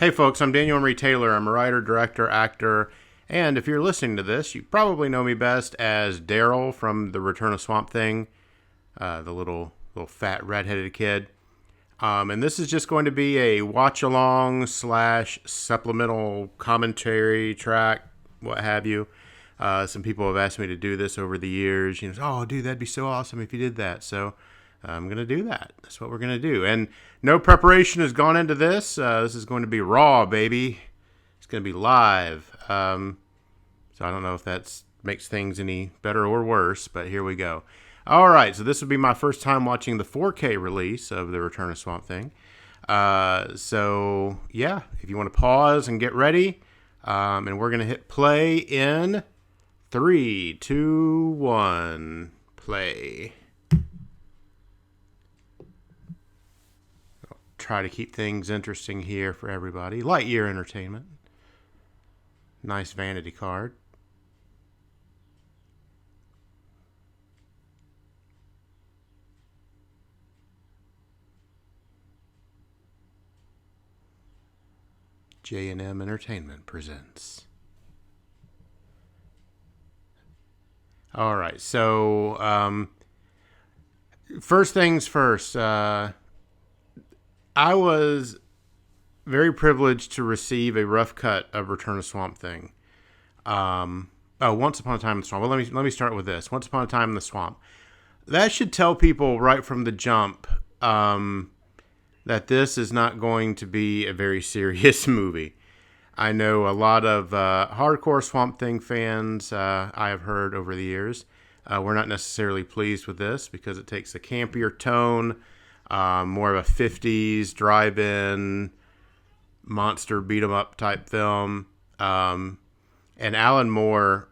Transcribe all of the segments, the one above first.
Hey folks, I'm Daniel Emery Taylor. I'm a writer, director, actor, and if you're listening to this, you probably know me best as Darryl from The Return of Swamp Thing, the little fat redheaded kid. And this is just going to be a watch along slash supplemental commentary track, what have you. Some people have asked me to do this over the years. Oh, dude, that'd be so awesome if you did that. So I'm going to do that. That's what we're going to do. And no preparation has gone into this. This is going to be raw, baby. It's going to be live. So I don't know if that makes things any better or worse, but here we go. All right, so this would be my first time watching the 4K release of The Return of Swamp Thing. So, yeah, if you want to pause and get ready, and we're going to hit play in 3, 2, 1, play. Try to keep things interesting here for everybody. Lightyear Entertainment. Nice vanity card. J&M Entertainment presents. All right, so first things first. I was very privileged to receive a rough cut of Return of Swamp Thing. Once Upon a Time in the Swamp. Well, let me start with this. Once Upon a Time in the Swamp. That should tell people right from the jump that this is not going to be a very serious movie. I know a lot of hardcore Swamp Thing fans I have heard over the years were not necessarily pleased with this because it takes a campier tone, more of a 50s drive-in monster beat-em-up type film. And Alan Moore,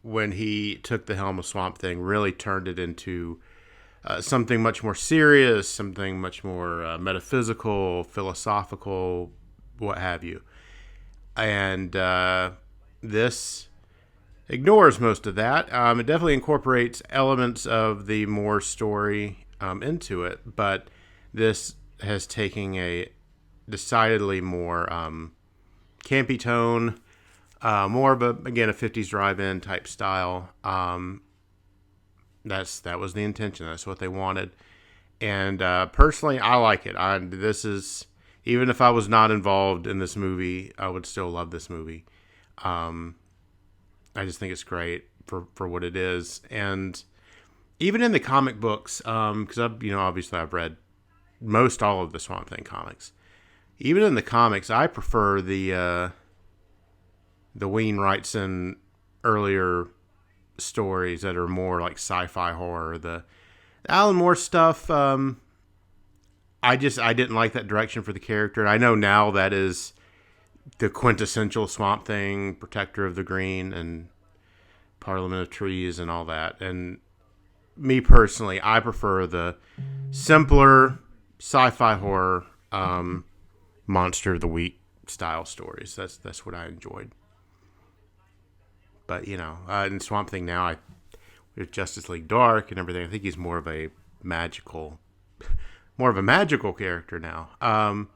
when he took the helm of Swamp Thing, really turned it into something much more serious, something much more metaphysical, philosophical, what have you. And this ignores most of that. It definitely incorporates elements of the Moore story into it, but this has taken a decidedly more campy tone, more of a 50s drive-in type style. That was the intention. That's what they wanted. And personally, I like it. This is, even if I was not involved in this movie, I would still love this movie. I just think it's great for what it is. And even in the comic books, because obviously I've read most all of the Swamp Thing comics. Even in the comics, I prefer the Wayne Wrightson earlier stories that are more like sci-fi horror. The Alan Moore stuff, I didn't like that direction for the character. I know now that is the quintessential Swamp Thing, Protector of the Green and Parliament of Trees and all that. And me personally, I prefer the simpler sci-fi horror Monster of the Week style stories. That's what I enjoyed. But in Swamp Thing now, with Justice League Dark and everything, I think he's more of a magical character now.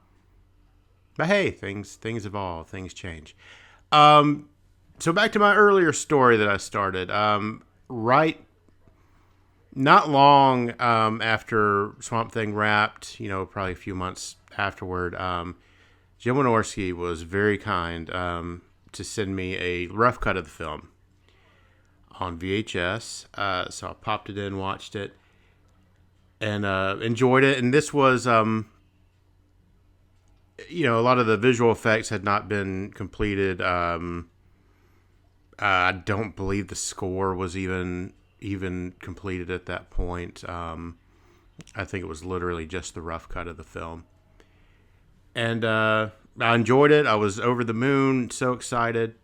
But hey, things evolve, things change. So back to my earlier story that I started. Right, not long after Swamp Thing wrapped, probably a few months afterward, Jim Wynorski was very kind to send me a rough cut of the film on VHS. So I popped it in, watched it, and enjoyed it. And this was, a lot of the visual effects had not been completed. I don't believe the score was even completed at that point. I think it was literally just the rough cut of the film. And I enjoyed it. I was over the moon, so excited.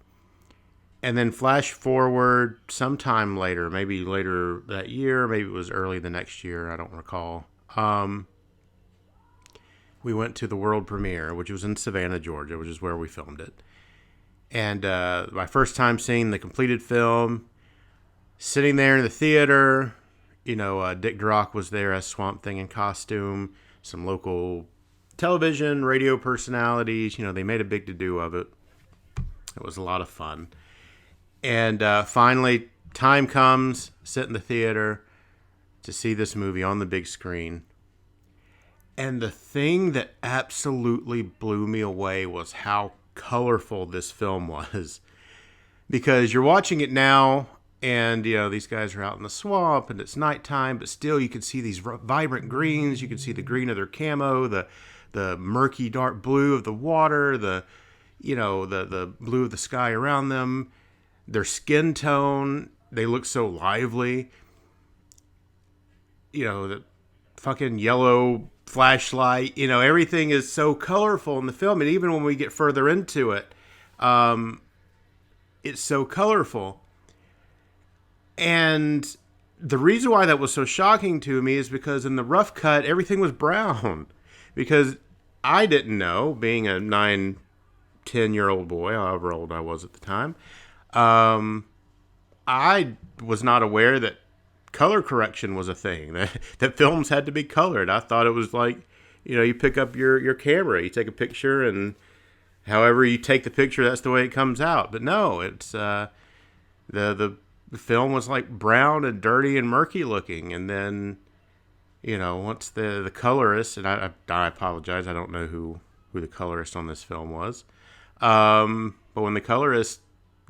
And then flash forward sometime later, maybe later that year, maybe it was early the next year, I don't recall. We went to the world premiere, which was in Savannah, Georgia, which is where we filmed it. And my first time seeing the completed film, sitting there in the theater, Dick Durock was there as Swamp Thing in costume. Some local television, radio personalities. They made a big to-do of it. It was a lot of fun. And finally, time comes, sit in the theater to see this movie on the big screen. And the thing that absolutely blew me away was how colorful this film was. Because you're watching it now, and these guys are out in the swamp, and it's nighttime, but still you can see these vibrant greens. You can see the green of their camo, the murky dark blue of the water, the blue of the sky around them, their skin tone. They look so lively. The fucking yellow flashlight. Everything is so colorful in the film, and even when we get further into it, it's so colorful. And the reason why that was so shocking to me is because in the rough cut, everything was brown. Because I didn't know, being a 9, 10-year-old boy, however old I was at the time, I was not aware that color correction was a thing, that films had to be colored. I thought it was like, you pick up your camera, you take a picture, and however you take the picture, that's the way it comes out. But no, it's the film was like brown and dirty and murky looking. And then, once the colorist, and I apologize, I don't know who the colorist on this film was. But when the colorist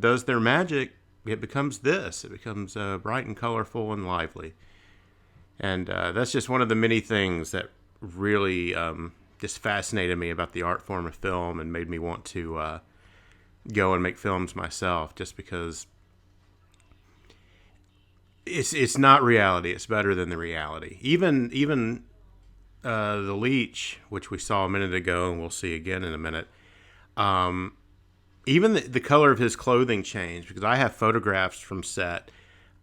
does their magic, it becomes this. It becomes bright and colorful and lively. And that's just one of the many things that really just fascinated me about the art form of film and made me want to go and make films myself, just because it's not reality. It's better than the reality. Even the Leech, which we saw a minute ago and we'll see again in a minute, even the color of his clothing changed, because I have photographs from set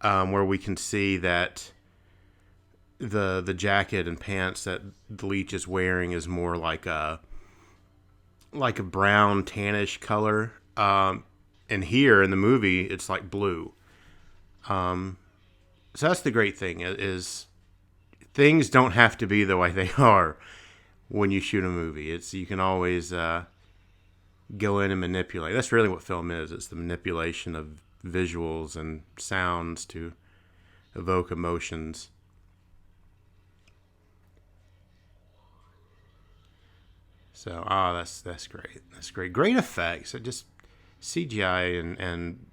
where we can see that the jacket and pants that the Leech is wearing is more like a brown tannish color, and here in the movie it's like blue. So that's the great thing, is things don't have to be the way they are when you shoot a movie. You can always go in and manipulate. That's really what film is. It's the manipulation of visuals and sounds to evoke emotions. So, that's great. That's great. Great effects. It just CGI and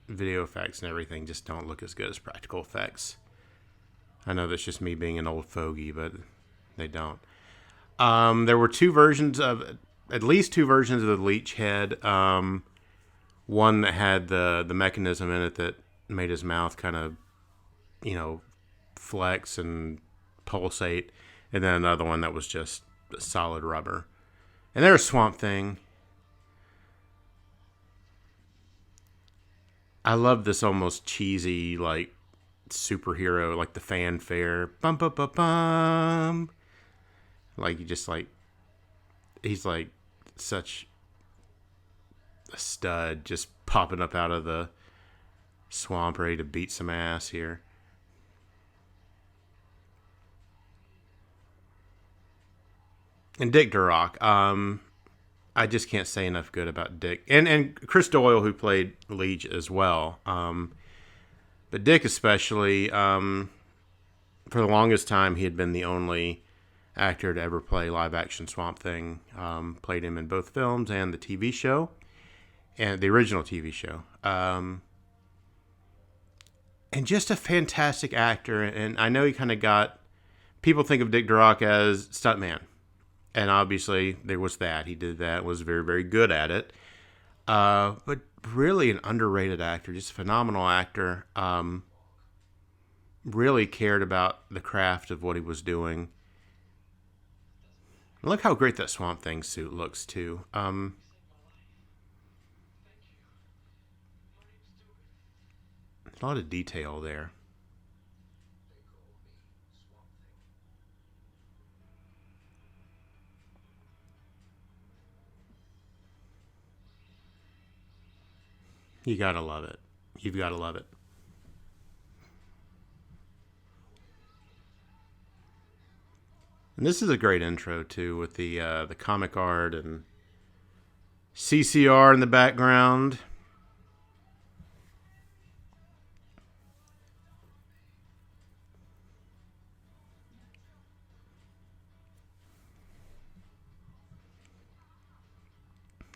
video effects and everything just don't look as good as practical effects. I know that's just me being an old fogey, but they don't. There were at least two versions of the Leech head. One that had the mechanism in it that made his mouth kind of, flex and pulsate, and then another one that was just solid rubber. And there's Swamp Thing. I love this almost cheesy, like, superhero, like the fanfare. Bum, bum, bum, bum. Like, he's like such a stud, just popping up out of the swamp, ready to beat some ass here. And Dick Durock, I just can't say enough good about Dick. And Chris Doyle, who played Leech as well. But Dick especially, for the longest time, he had been the only actor to ever play live-action Swamp Thing. Played him in both films and the TV show, and the original TV show. And just a fantastic actor. And I know he kind of got... People think of Dick Durock as stuntman. And obviously, there was that. He did that, was very, very good at it. But really an underrated actor, just a phenomenal actor. Really cared about the craft of what he was doing. Look how great that Swamp Thing suit looks, too. A lot of detail there. You gotta love it. You've gotta love it. And this is a great intro too, with the comic art and CCR in the background.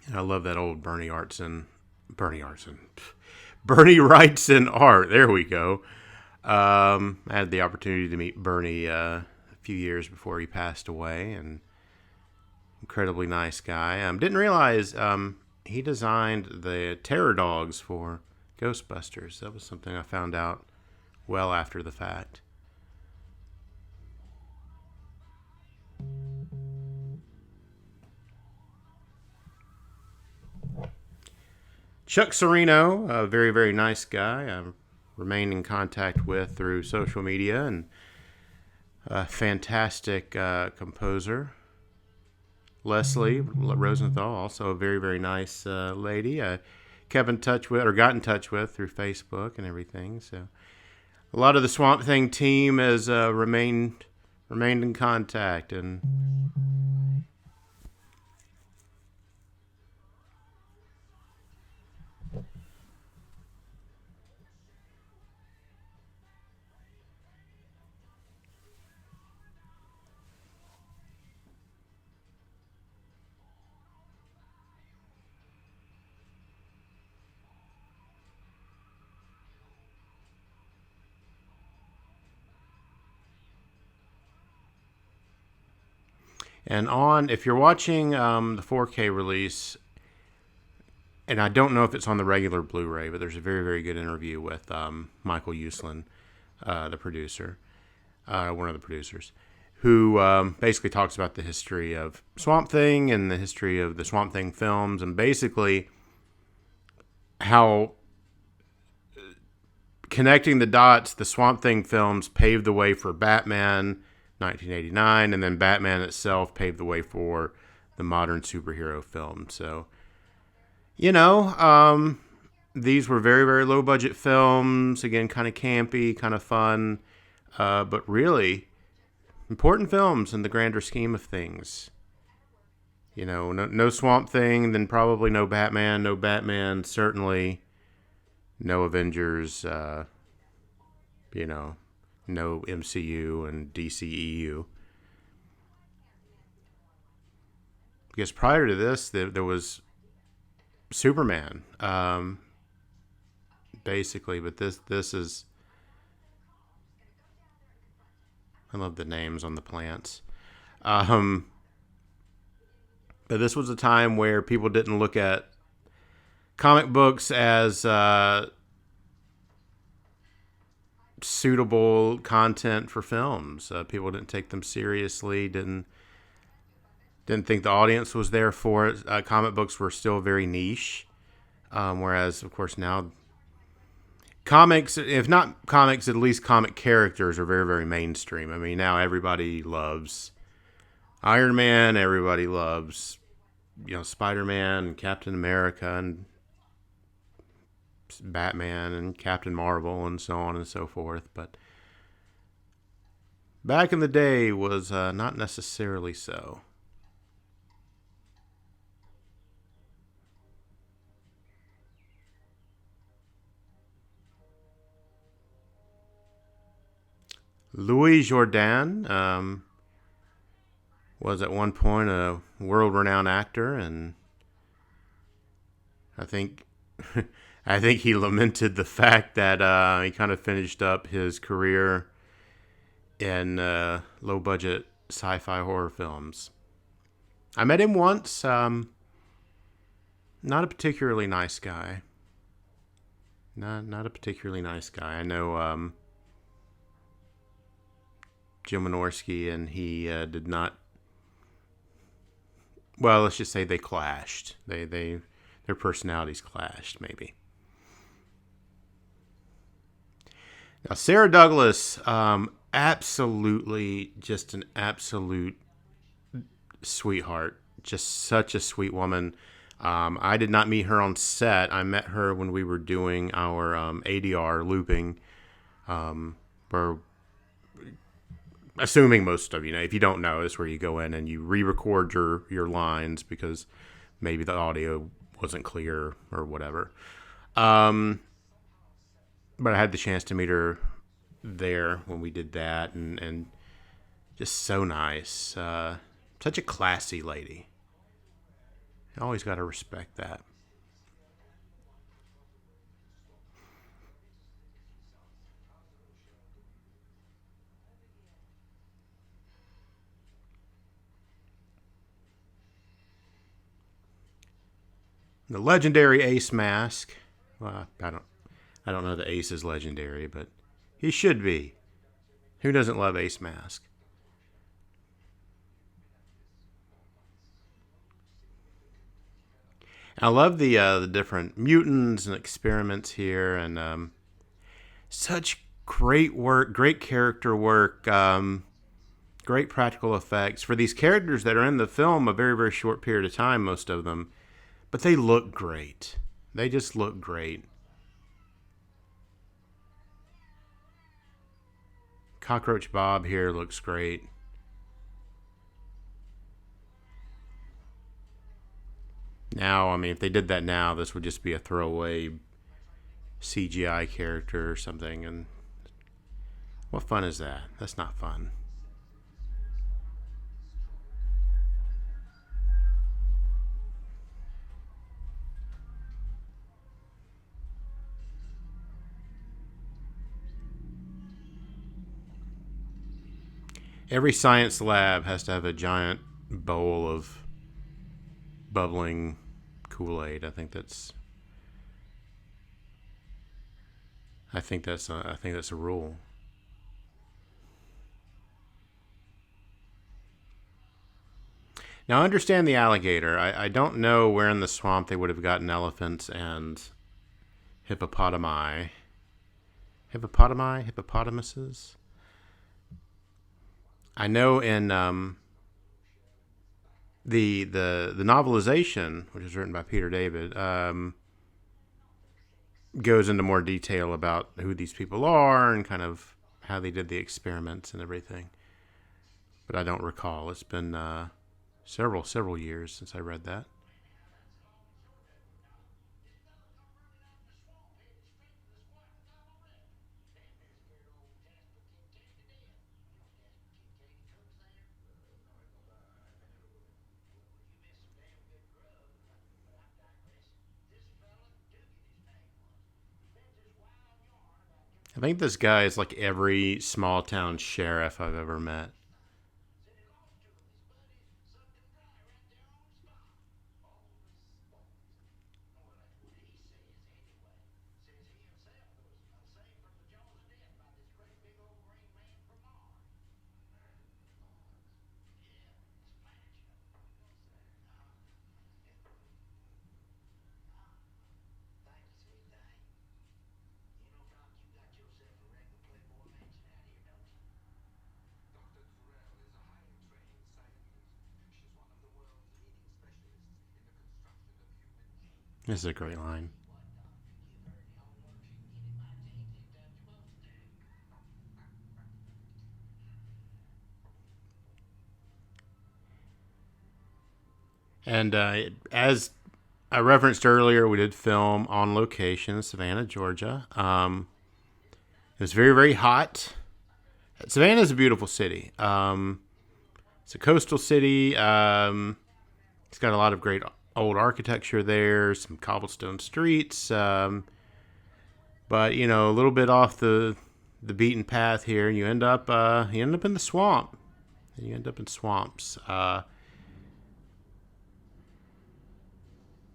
And I love that old Bernie Wrightson art. There we go. I had the opportunity to meet Bernie a few years before he passed away, and incredibly nice guy. Didn't realize he designed the terror dogs for Ghostbusters. That was something I found out well after the fact. Chuck Sereno, a very, very nice guy. I remained in contact with through social media, and a fantastic composer. Leslie Rosenthal, also a very, very nice lady. I kept in touch with, or got in touch with, through Facebook and everything. So a lot of the Swamp Thing team has remained in contact, and if you're watching the 4K release, and I don't know if it's on the regular Blu-ray, but there's a very, very good interview with Michael Uslan, the producer, one of the producers, who basically talks about the history of Swamp Thing and the history of the Swamp Thing films, and basically how connecting the dots, the Swamp Thing films paved the way for Batman 1989, and then Batman itself paved the way for the modern superhero film. So, these were very, very low budget films. Again, kind of campy, kind of fun, but really important films in the grander scheme of things. No Swamp Thing, then probably no Batman. No Batman, certainly no Avengers. No MCU and DCEU. Because prior to this, there was Superman, basically. But this is, I love the names on the plants. But this was a time where people didn't look at comic books as suitable content for films. People didn't take them seriously. Didn't think the audience was there for it. Comic books were still very niche, whereas of course now comics, if not comics, at least comic characters are very, very mainstream. I mean, now everybody loves Iron Man. Everybody loves Spider-Man and Captain America and Batman and Captain Marvel and so on and so forth. But back in the day was not necessarily so. Louis Jourdan was at one point a world-renowned actor, and I think I think he lamented the fact that he kind of finished up his career in low-budget sci-fi horror films. I met him once. Not a particularly nice guy. Not a particularly nice guy. I know Jim Wynorski and he did not. Well, let's just say they clashed. Their personalities clashed, maybe. Now, Sarah Douglas, absolutely just an absolute sweetheart. Just such a sweet woman. I did not meet her on set. I met her when we were doing our ADR looping, where assuming most of you know. If you don't know, it's where you go in and you re-record your lines because maybe the audio wasn't clear or whatever. Um, but I had the chance to meet her there when we did that, and just so nice. Such a classy lady. You always got to respect that. The legendary Ace mask. Well, I don't know the Ace is legendary, but he should be. Who doesn't love Ace mask? I love the different mutants and experiments here, and such great work, great character work, great practical effects for these characters that are in the film a very very short period of time, most of them, but they look great. They just look great. Cockroach Bob here looks great. Now, I mean, if they did that now, this would just be a throwaway CGI character or something, and what fun is that? That's not fun. Every science lab has to have a giant bowl of bubbling Kool-Aid. I think that's a rule. Now, I understand the alligator. I don't know where in the swamp they would have gotten elephants and hippopotami. Hippopotamuses. I know in the novelization, which was written by Peter David, goes into more detail about who these people are and kind of how they did the experiments and everything. But I don't recall. It's been several years since I read that. I think this guy is like every small town sheriff I've ever met. This is a great line. And as I referenced earlier, we did film on location in Savannah, Georgia. It was very, very hot. Savannah is a beautiful city. It's a coastal city. It's got a lot of great old architecture there, some cobblestone streets. But you know, a little bit off the beaten path here, you end up in the swamp. You end up in swamps, and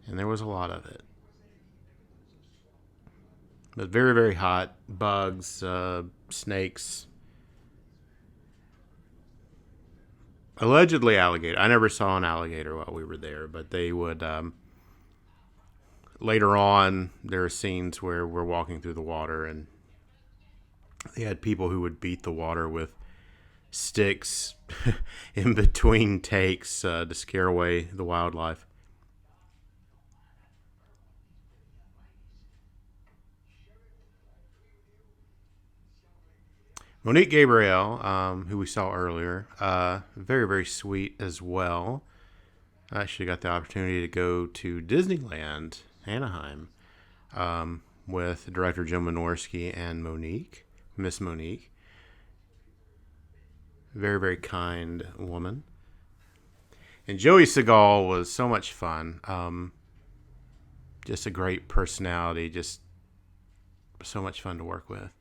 there was a lot of it. But very very hot. Bugs, snakes, allegedly alligator. I never saw an alligator while we were there, but they would. Later on, there are scenes where we're walking through the water, and they had people who would beat the water with sticks in between takes to scare away the wildlife. Monique Gabriel, who we saw earlier, very, very sweet as well. I actually got the opportunity to go to Disneyland, Anaheim, with director Jim Wynorski and Monique, Miss Monique. Very, very kind woman. And Joey Segal was so much fun. Just a great personality. Just so much fun to work with.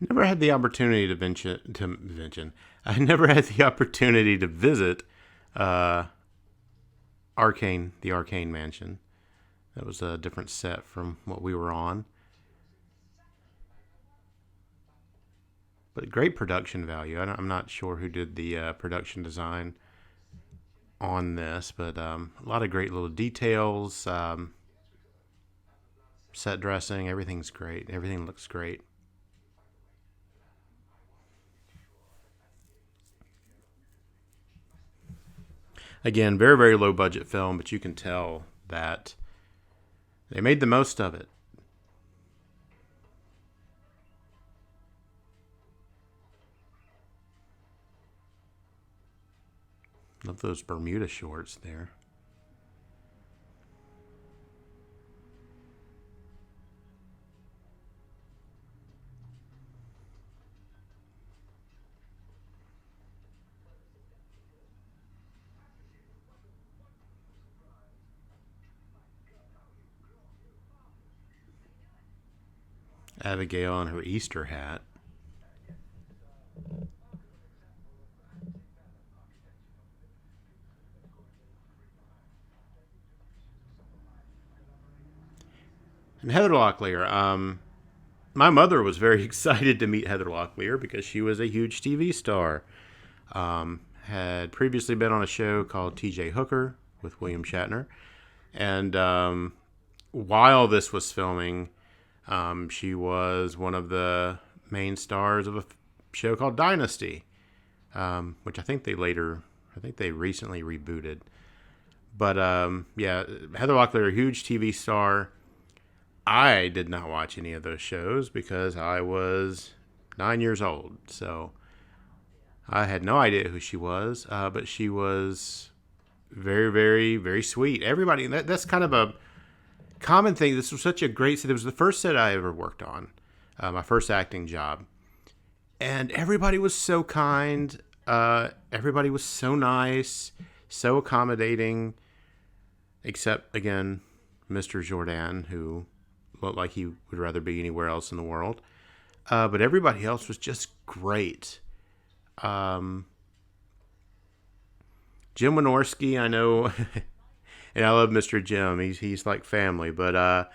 Never had the opportunity to venture. I never had the opportunity to visit uh, the Arcane Mansion. That was a different set from what we were on, but great production value. I'm not sure who did the production design on this, but a lot of great little details, set dressing. Everything's great. Everything looks great. Again, very, very low budget film, but you can tell that they made the most of it. Love those Bermuda shorts there. Abigail on her Easter hat. And Heather Locklear. My mother was very excited to meet Heather Locklear because she was a huge TV star. Had previously been on a show called TJ Hooker with William Shatner. And while this was filming, she was one of the main stars of a show called Dynasty, which I think they recently rebooted. But yeah, Heather Locklear, a huge TV star. I did not watch any of those shows because I was 9 years old. So I had no idea who she was, but she was very, very, very sweet. Everybody, that's kind of a common thing. This was such a great set. It was the first set I ever worked on, my first acting job. And everybody was so kind. Everybody was so nice, so accommodating, except, again, Mr. Jordan, who looked like he would rather be anywhere else in the world. But everybody else was just great. Um, Jim Wynorski, I know, and I love Mr. Jim. He's like family. But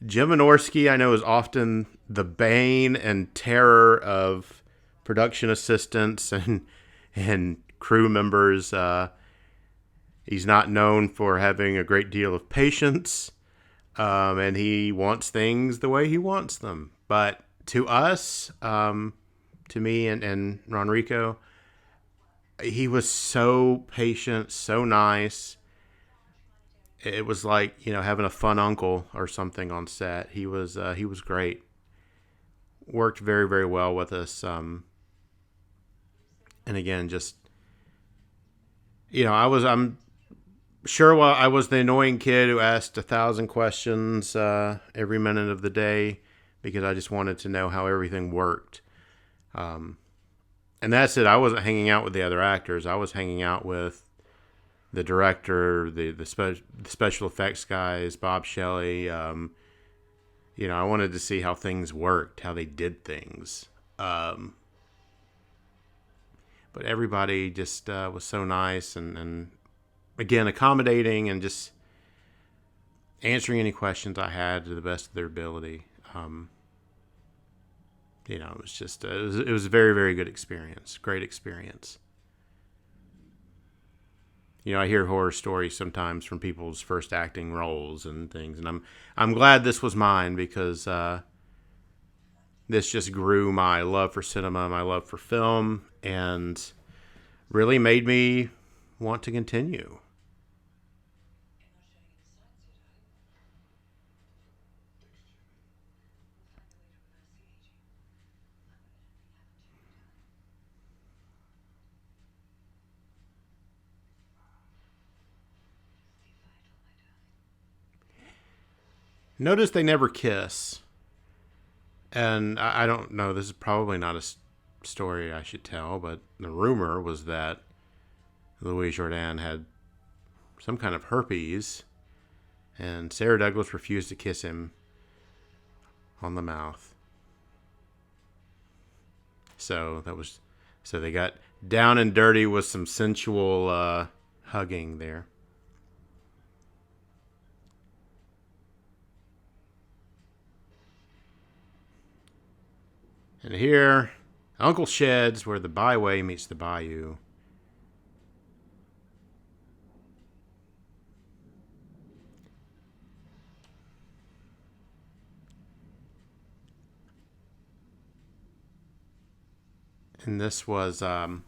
Jim Wynorski, I know, is often the bane and terror of production assistants and crew members. He's not known for having a great deal of patience, and he wants things the way he wants them. But to us, to me and Ronrico, he was so patient, so nice. It was like, having a fun uncle or something on set. He was great. Worked very, very well with us. And again, just I'm sure, well, I was the annoying kid who asked 1,000 questions every minute of the day because I just wanted to know how everything worked. And that's it. I wasn't hanging out with the other actors. I was hanging out with the director, the special effects guys, Bob Shelley. I wanted to see how things worked, how they did things. But everybody just was so nice and again, accommodating and just answering any questions I had to the best of their ability. It was just it was a very, very good experience. Great experience. I hear horror stories sometimes from people's first acting roles and things, and I'm glad this was mine because this just grew my love for cinema, my love for film, and really made me want to continue. Notice they never kiss, and I don't know. This is probably not a story I should tell, but the rumor was that Louis Jourdan had some kind of herpes, and Sarah Douglas refused to kiss him on the mouth. So they got down and dirty with some sensual hugging there. And here, Uncle Shed's where the byway meets the bayou. And this was a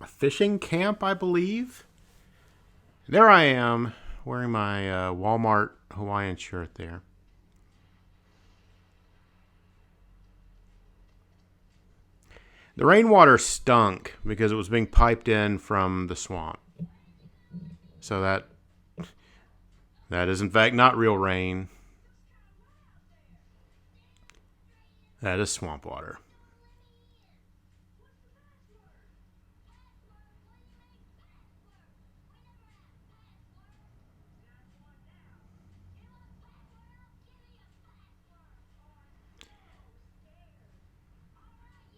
fishing camp, I believe. There I am, wearing my Walmart Hawaiian shirt there. The rainwater stunk because it was being piped in from the swamp. So that is in fact not real rain. That is swamp water.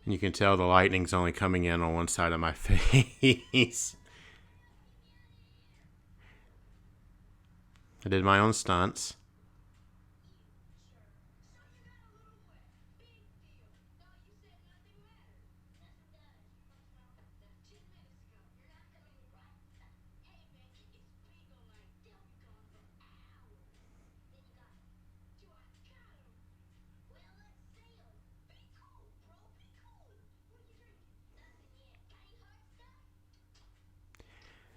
And you can tell the lightning's only coming in on one side of my face. I did my own stunts.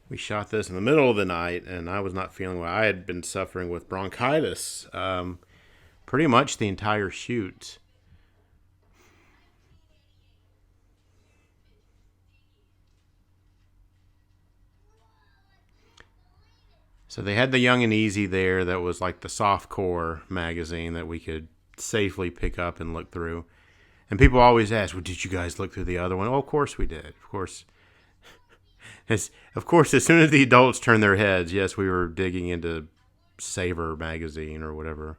We shot this in the middle of the night, and I was not feeling well. I had been suffering with bronchitis pretty much the entire shoot. So they had the Young and Easy there that was like the softcore magazine that we could safely pick up and look through. And people always ask, well, did you guys look through the other one? Oh, of course we did. Of course. As soon as the adults turned their heads, yes, we were digging into Savor magazine or whatever.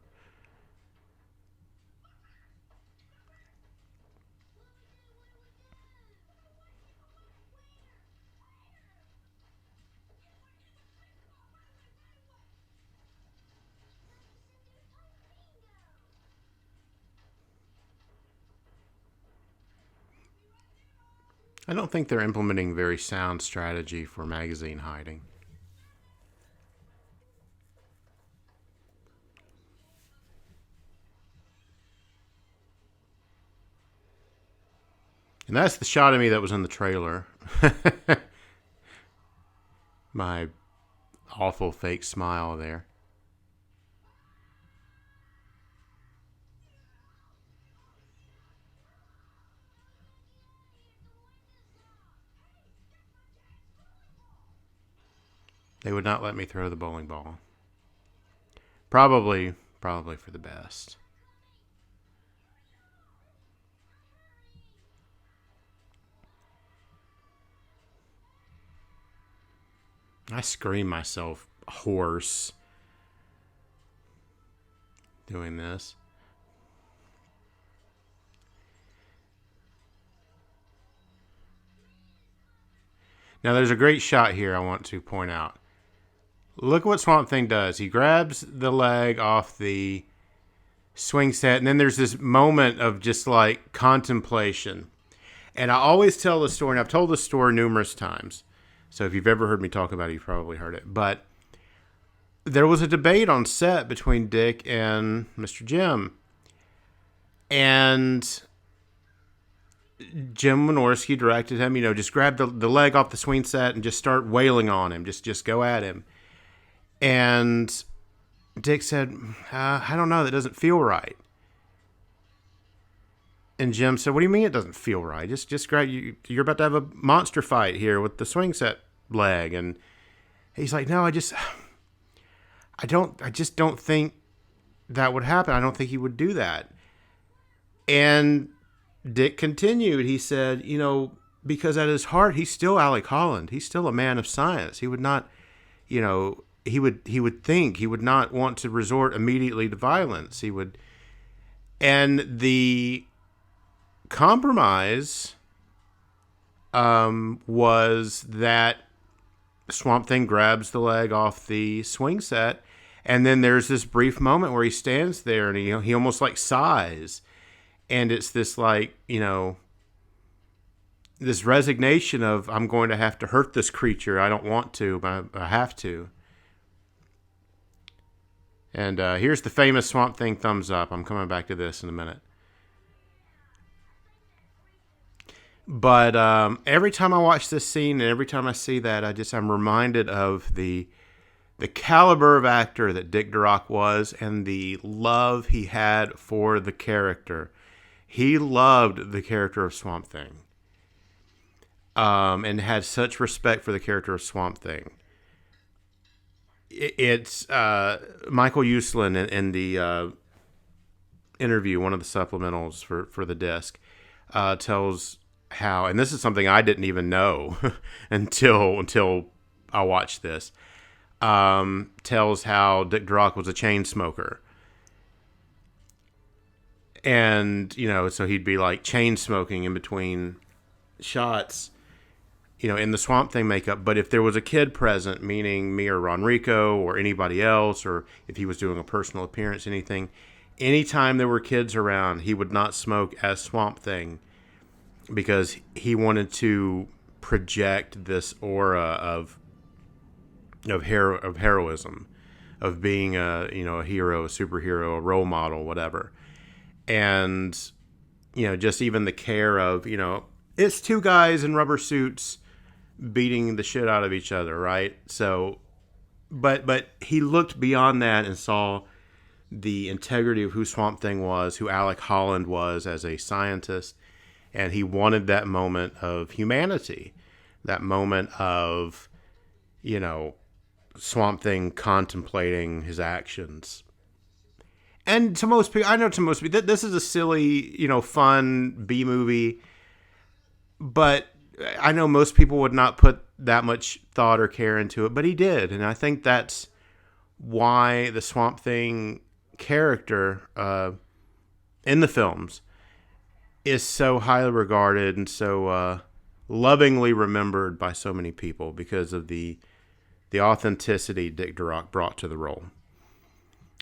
I don't think they're implementing very sound strategy for magazine hiding. And that's the shot of me that was in the trailer. My awful fake smile there. They would not let me throw the bowling ball. Probably for the best. I scream myself hoarse doing this. Now, there's a great shot here I want to point out. Look what Swamp Thing does. He grabs the leg off the swing set, and then there's this moment of just like contemplation. And I always tell the story, and I've told this story numerous times. So if you've ever heard me talk about it, you've probably heard it. But there was a debate on set between Dick and Mr. Jim. And Jim Wynorski directed him, just grab the leg off the swing set and just start wailing on him. Just go at him. And Dick said, I don't know, that doesn't feel right. And Jim said, what do you mean it doesn't feel right? Just grab, you're about to have a monster fight here with the swing set leg. And he's like, no, I just don't think that would happen. I don't think he would do that. And Dick continued. He said, because at his heart, he's still Alec Holland. He's still a man of science. He would not, he would think, he would not want to resort immediately to violence. He would, and the compromise was that Swamp Thing grabs the leg off the swing set, and then there's this brief moment where he stands there and he almost like sighs. And it's this like, this resignation of, I'm going to have to hurt this creature. I don't want to, but I have to. And here's the famous Swamp Thing thumbs up. I'm coming back to this in a minute. But every time I watch this scene and every time I see that, I'm reminded of the caliber of actor that Dick Durock was and the love he had for the character. He loved the character of Swamp Thing, and had such respect for the character of Swamp Thing. It's Michael Uslan in the interview, one of the supplementals for the disc, tells how, and this is something I didn't even know until I watched this, tells how Dick Durock was a chain smoker. And, so he'd be like chain smoking in between shots, in the Swamp Thing makeup. But if there was a kid present, meaning me or Ronrico or anybody else, or if he was doing a personal appearance, anytime there were kids around, he would not smoke as Swamp Thing because he wanted to project this aura of heroism, of being a hero, a superhero, a role model, whatever. And, just even the care of, it's two guys in rubber suits beating the shit out of each other, right? So, but he looked beyond that and saw the integrity of who Swamp Thing was, who Alec Holland was as a scientist, and he wanted that moment of humanity, that moment of, Swamp Thing contemplating his actions. And to most people, this is a silly, fun B movie, but I know most people would not put that much thought or care into it, but he did. And I think that's why the Swamp Thing character in the films is so highly regarded and so lovingly remembered by so many people because of the authenticity Dick Durock brought to the role.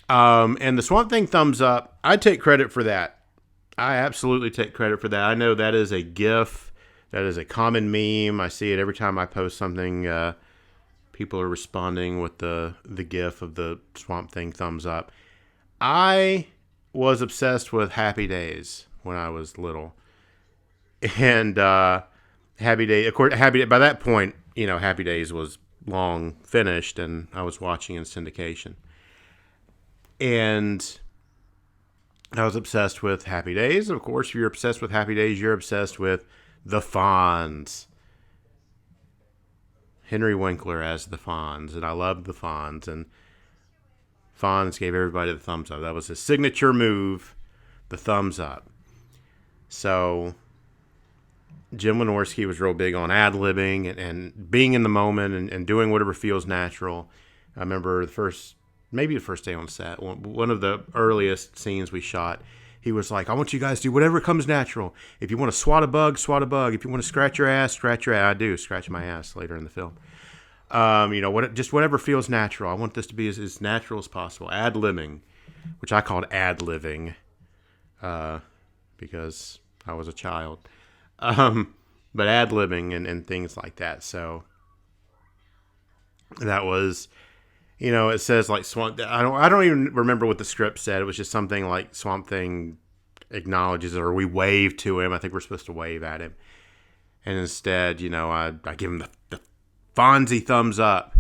And the Swamp Thing thumbs up, I take credit for that. I absolutely take credit for that. I know that is a GIF. That is a common meme. I see it every time I post something. People are responding with the GIF of the Swamp Thing thumbs up. I was obsessed with Happy Days when I was little. And Happy Days, of course, by that point, Happy Days was long finished and I was watching in syndication. And I was obsessed with Happy Days. Of course, if you're obsessed with Happy Days, you're obsessed with the Fonz. Henry Winkler as the Fonz. And I loved the Fonz. And Fonz gave everybody the thumbs up. That was his signature move, the thumbs up. So Jim Wynorski was real big on ad-libbing and being in the moment and doing whatever feels natural. I remember the first day on set, one of the earliest scenes we shot, he was like, I want you guys to do whatever comes natural. If you want to swat a bug, swat a bug. If you want to scratch your ass, scratch your ass. I do scratch my ass later in the film. Just whatever feels natural. I want this to be as natural as possible. Ad-libbing, which I called ad-living, because I was a child. But ad-libbing and things like that. So that was, it says like Swamp. I don't even remember what the script said. It was just something like Swamp Thing acknowledges it, or we wave to him. I think we're supposed to wave at him, and instead, I give him the Fonzie thumbs up,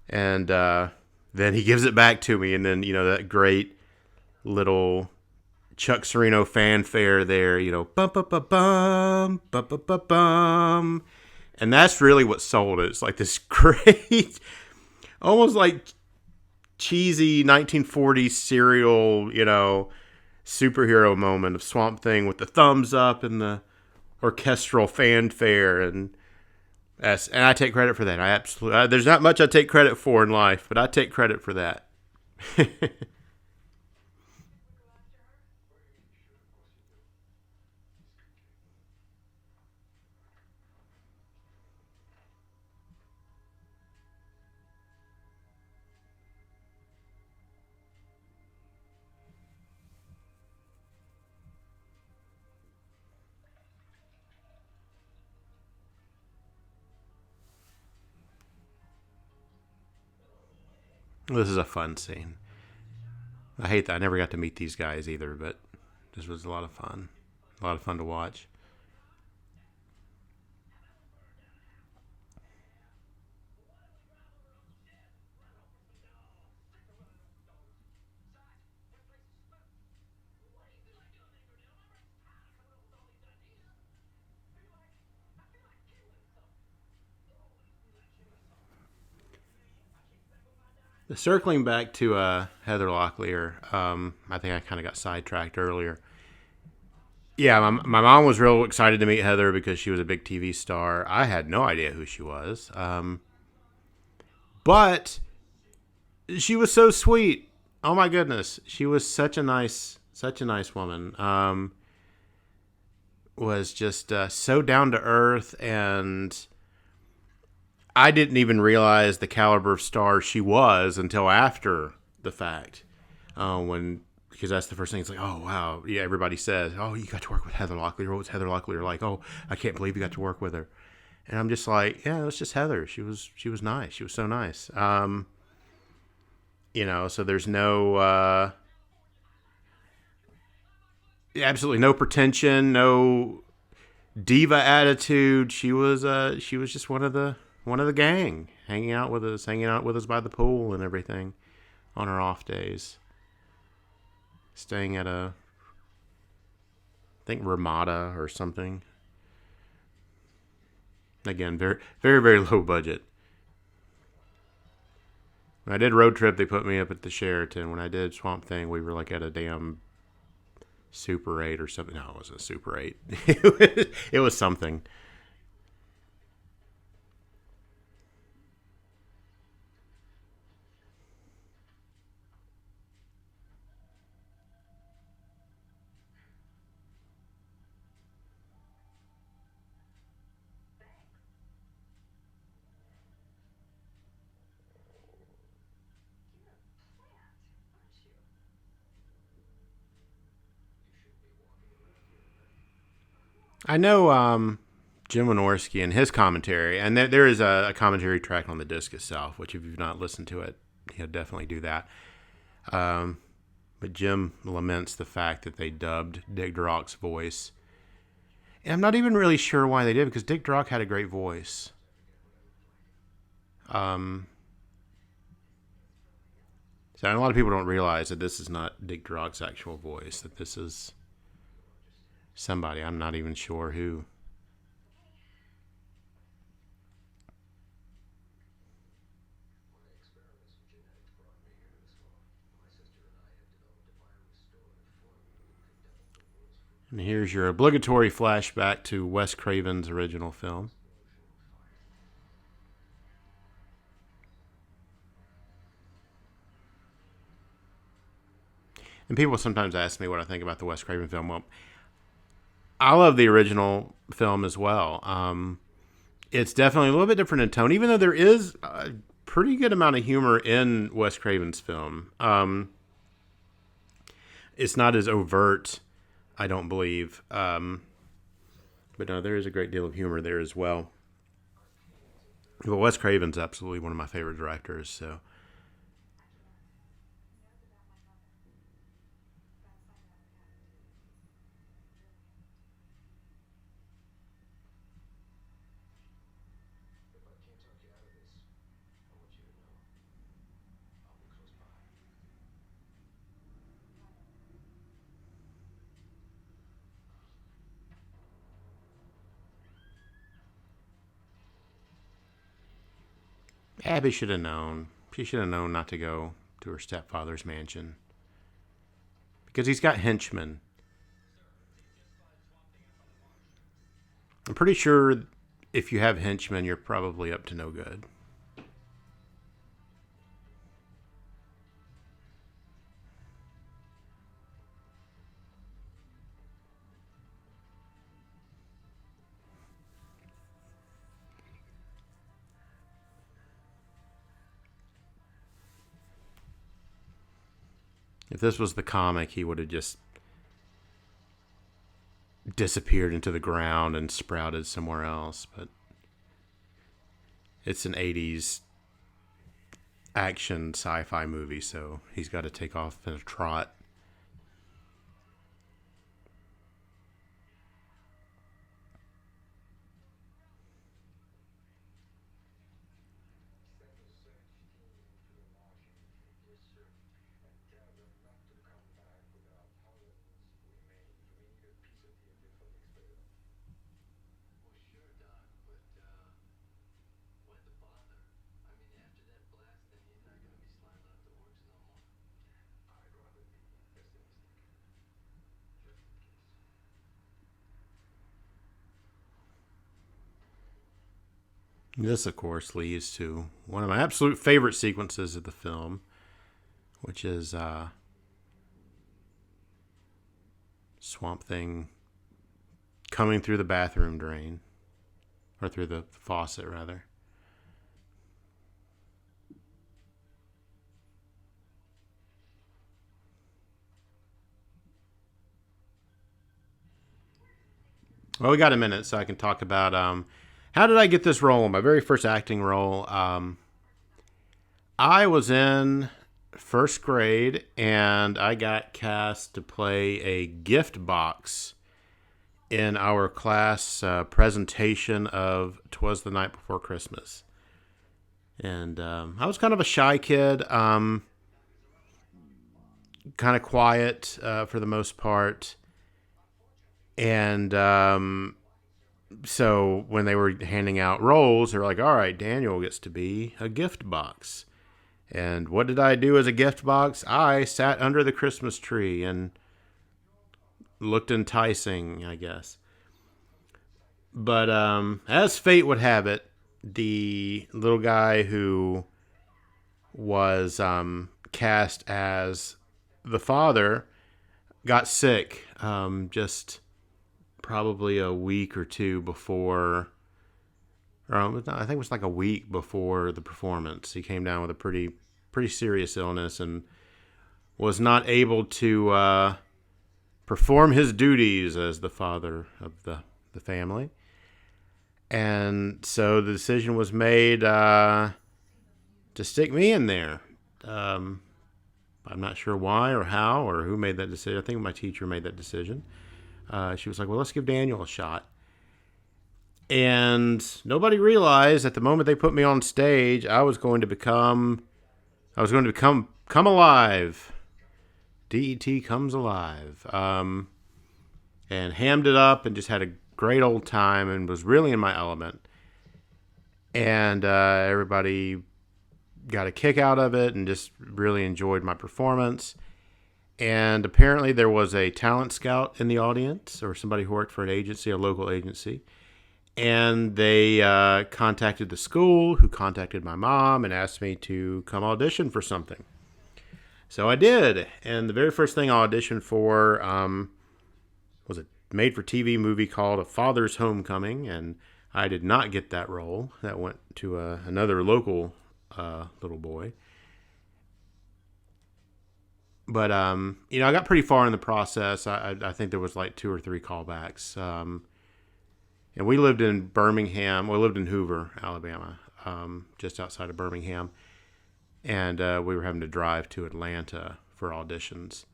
and then he gives it back to me, and then that great little Chuck Sereno fanfare there, bum bum bum bum bum bum bum bum, and that's really what sold it. It's like this great, almost like cheesy 1940s serial, superhero moment of Swamp Thing with the thumbs up and the orchestral fanfare, and I take credit for that. I absolutely there's not much I take credit for in life, but I take credit for that. This is a fun scene. I hate that I never got to meet these guys either, but this was a lot of fun. A lot of fun to watch. Circling back to Heather Locklear, I think I kind of got sidetracked earlier. Yeah, my mom was real excited to meet Heather because she was a big TV star. I had no idea who she was, but she was so sweet. Oh my goodness, she was such a nice woman. Was just so down to earth, and I didn't even realize the caliber of star she was until after the fact. When Because that's the first thing. It's like, oh wow, yeah. Everybody says, oh, you got to work with Heather Locklear. What was Heather Locklear like? Oh, I can't believe you got to work with her. And I'm just like, yeah, it was just Heather. She was nice. She was so nice. So there's no absolutely no pretension, no diva attitude. She was just one of the gang, hanging out with us by the pool and everything on her off days, staying at I think Ramada or something. Again, very very very low budget. When I did Road Trip, they put me up at the Sheraton. When I did Swamp Thing, we were like at a damn Super 8 or something. No, it wasn't a Super 8. It was something. I know Jim Wynorski and his commentary, and there is a commentary track on the disc itself, which if you've not listened to it, he'll definitely do that. Um, but Jim laments the fact that they dubbed Dick Durock's voice. And I'm not even really sure why they did, because Dick Durock had a great voice. Um, so a lot of people don't realize that this is not Dick Durock's actual voice, that this is somebody. I'm not even sure who. And here's your obligatory flashback to Wes Craven's original film. And people sometimes ask me what I think about the Wes Craven film. Well, I love the original film as well. It's definitely a little bit different in tone, even though there is a pretty good amount of humor in Wes Craven's film. It's not as overt, I don't believe. But no, there is a great deal of humor there as well. But Wes Craven's absolutely one of my favorite directors. So Abby should have known. She should have known not to go to her stepfather's mansion because he's got henchmen. I'm pretty sure if you have henchmen, you're probably up to no good. If this was the comic, he would have just disappeared into the ground and sprouted somewhere else. But it's an 80s action sci-fi movie, so he's got to take off in a trot. This, of course, leads to one of my absolute favorite sequences of the film, which is Swamp Thing coming through the bathroom drain, or through the faucet, rather. Well, we got a minute, so I can talk about how did I get this role? My very first acting role. I was in first grade, and I got cast to play a gift box in our class presentation of "'Twas the Night Before Christmas." And I was kind of a shy kid, kind of quiet for the most part. And so when they were handing out roles, they were like, all right, Daniel gets to be a gift box. And what did I do as a gift box? I sat under the Christmas tree and looked enticing, I guess. But as fate would have it, the little guy who was cast as the father got sick just probably a week or two before, or I think it was like a week before the performance. He came down with a pretty serious illness and was not able to perform his duties as the father of the family. And so the decision was made to stick me in there. I'm not sure why or how or who made that decision. I think my teacher made that decision. She was like, well, let's give Daniel a shot. And nobody realized at the moment they put me on stage, I was going to become come alive. DET comes alive. And hammed it up and just had a great old time and was really in my element. And everybody got a kick out of it and just really enjoyed my performance. And apparently there was a talent scout in the audience, or somebody who worked for an agency, a local agency. And they contacted the school, who contacted my mom and asked me to come audition for something. So I did. And the very first thing I auditioned for was a made-for-TV movie called A Father's Homecoming. And I did not get that role. That went to another local little boy. But I got pretty far in the process. I think there was like 2 or 3 callbacks. And we lived in Birmingham. We lived in Hoover, Alabama, just outside of Birmingham, and we were having to drive to Atlanta for auditions.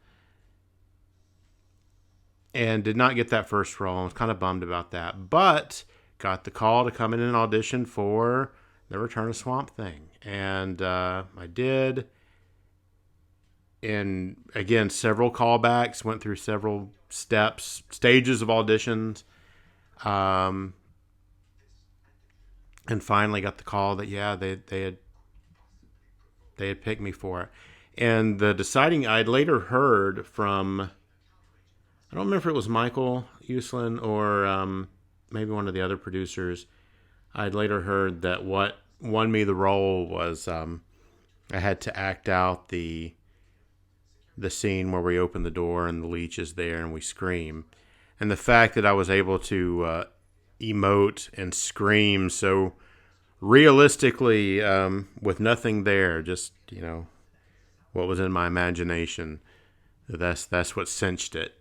And did not get that first role. I was kind of bummed about that, but got the call to come in and audition for the Return of Swamp Thing, and I did. And again, several callbacks, went through several stages of auditions, um, and finally got the call that they had picked me for it. And the deciding, I'd later heard from, I don't remember if it was Michael Uslan or maybe one of the other producers. I'd later heard that what won me the role was I had to act out the scene where we open the door and the leech is there and we scream. And the fact that I was able to emote and scream so realistically with nothing there, just, what was in my imagination, that's what cinched it.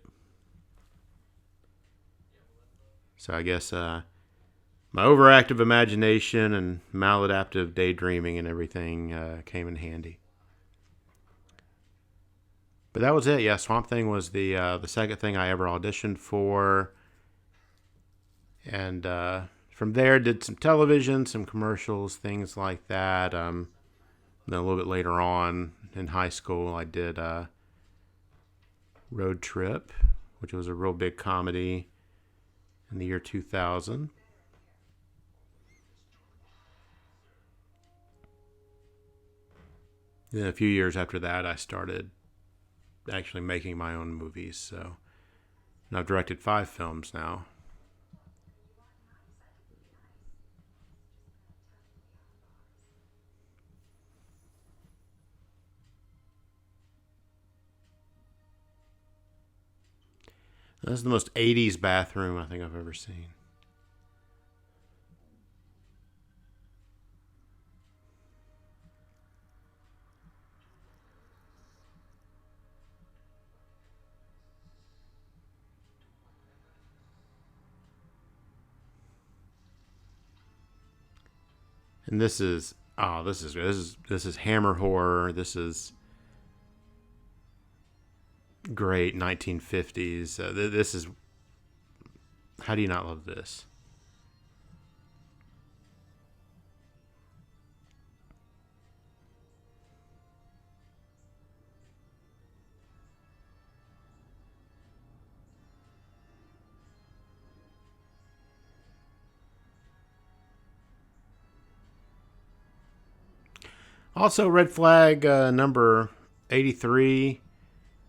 So I guess my overactive imagination and maladaptive daydreaming and everything came in handy. But that was it. Yeah, Swamp Thing was the second thing I ever auditioned for, and from there did some television, some commercials, things like that. Then a little bit later on in high school, I did Road Trip, which was a real big comedy in the year 2000. Then a few years after that, I started actually making my own movies. So, and I've directed 5 films now. This is the most 80s bathroom I think I've ever seen. And this is Hammer horror. This is great 1950s. This is, how do you not love this? Also, Red Flag number 83.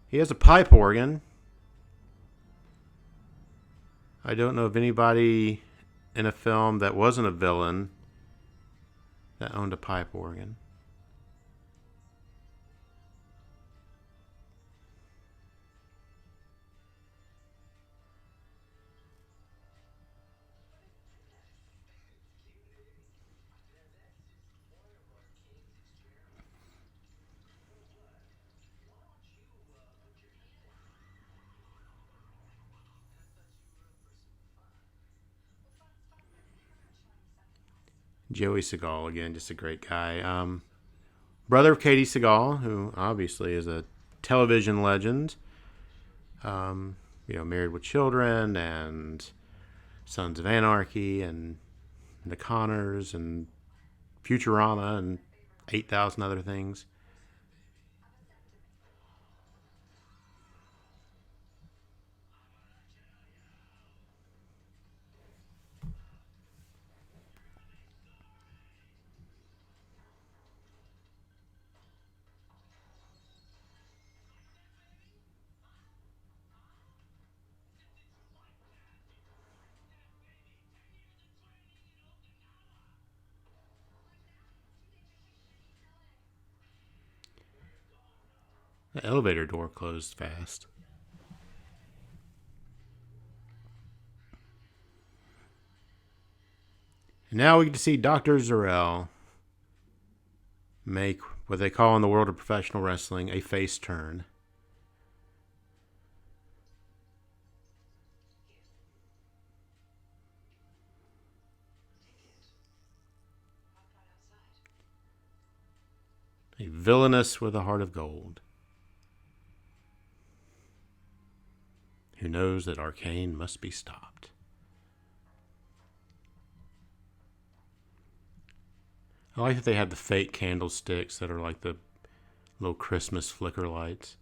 He has a pipe organ. I don't know of anybody in a film that wasn't a villain that owned a pipe organ. Joey Segal, again, just a great guy. Brother of Katie Segal, who obviously is a television legend. Married with Children and Sons of Anarchy and The Connors and Futurama and 8,000 other things. The elevator door closed fast. And now we get to see Dr. Zarel make what they call in the world of professional wrestling a face turn. A villainous with a heart of gold, who knows that Arcane must be stopped. I like that they have the fake candlesticks that are like the little Christmas flicker lights.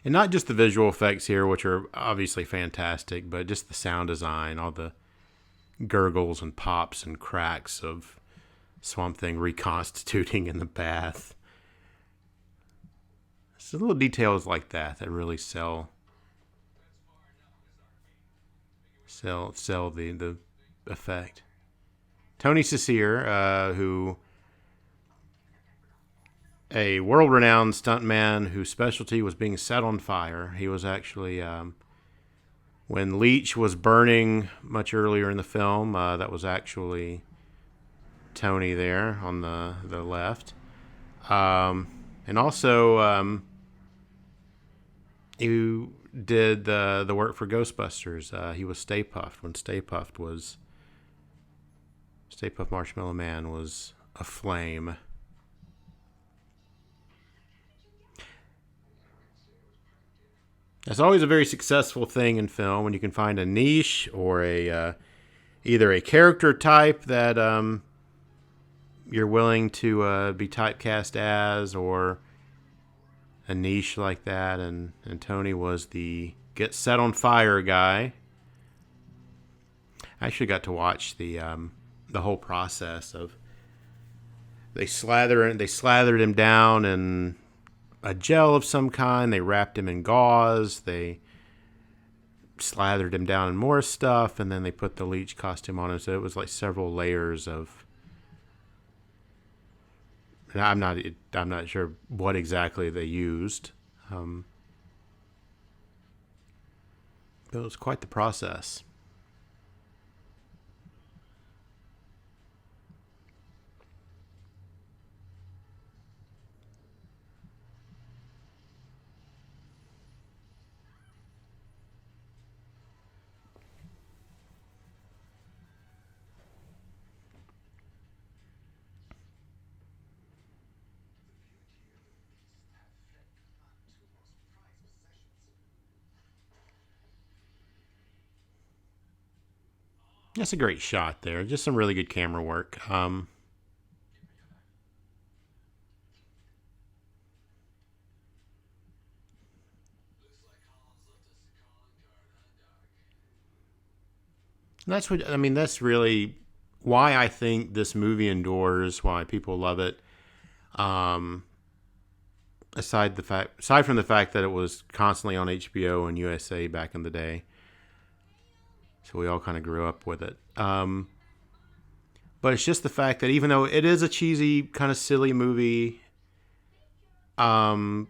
And not just the visual effects here, which are obviously fantastic, but just the sound design, all the gurgles and pops and cracks of Swamp Thing reconstituting in the bath. It's the little details like that that really sell the effect. Tony Cecere, who a world-renowned stuntman whose specialty was being set on fire. He was actually when Leech was burning much earlier in the film. That was actually Tony there on the left, and also he did the work for Ghostbusters. He was Stay Puft when Stay Puft Marshmallow Man was aflame. It's always a very successful thing in film when you can find a niche or a either a character type that you're willing to be typecast as, or a niche like that. And Tony was the get set on fire guy. I actually got to watch the whole process of they slathered him down and a gel of some kind. They wrapped him in gauze. They slathered him down in more stuff, and then they put the Leech costume on him. So it was like several layers of. And I'm not sure what exactly they used, but it was quite the process. That's a great shot there. Just some really good camera work. That's what I mean. That's really why I think this movie endures. Why people love it. Um, aside from the fact that it was constantly on HBO and USA back in the day, so we all kind of grew up with it. But it's just the fact that even though it is a cheesy, kind of silly movie, um,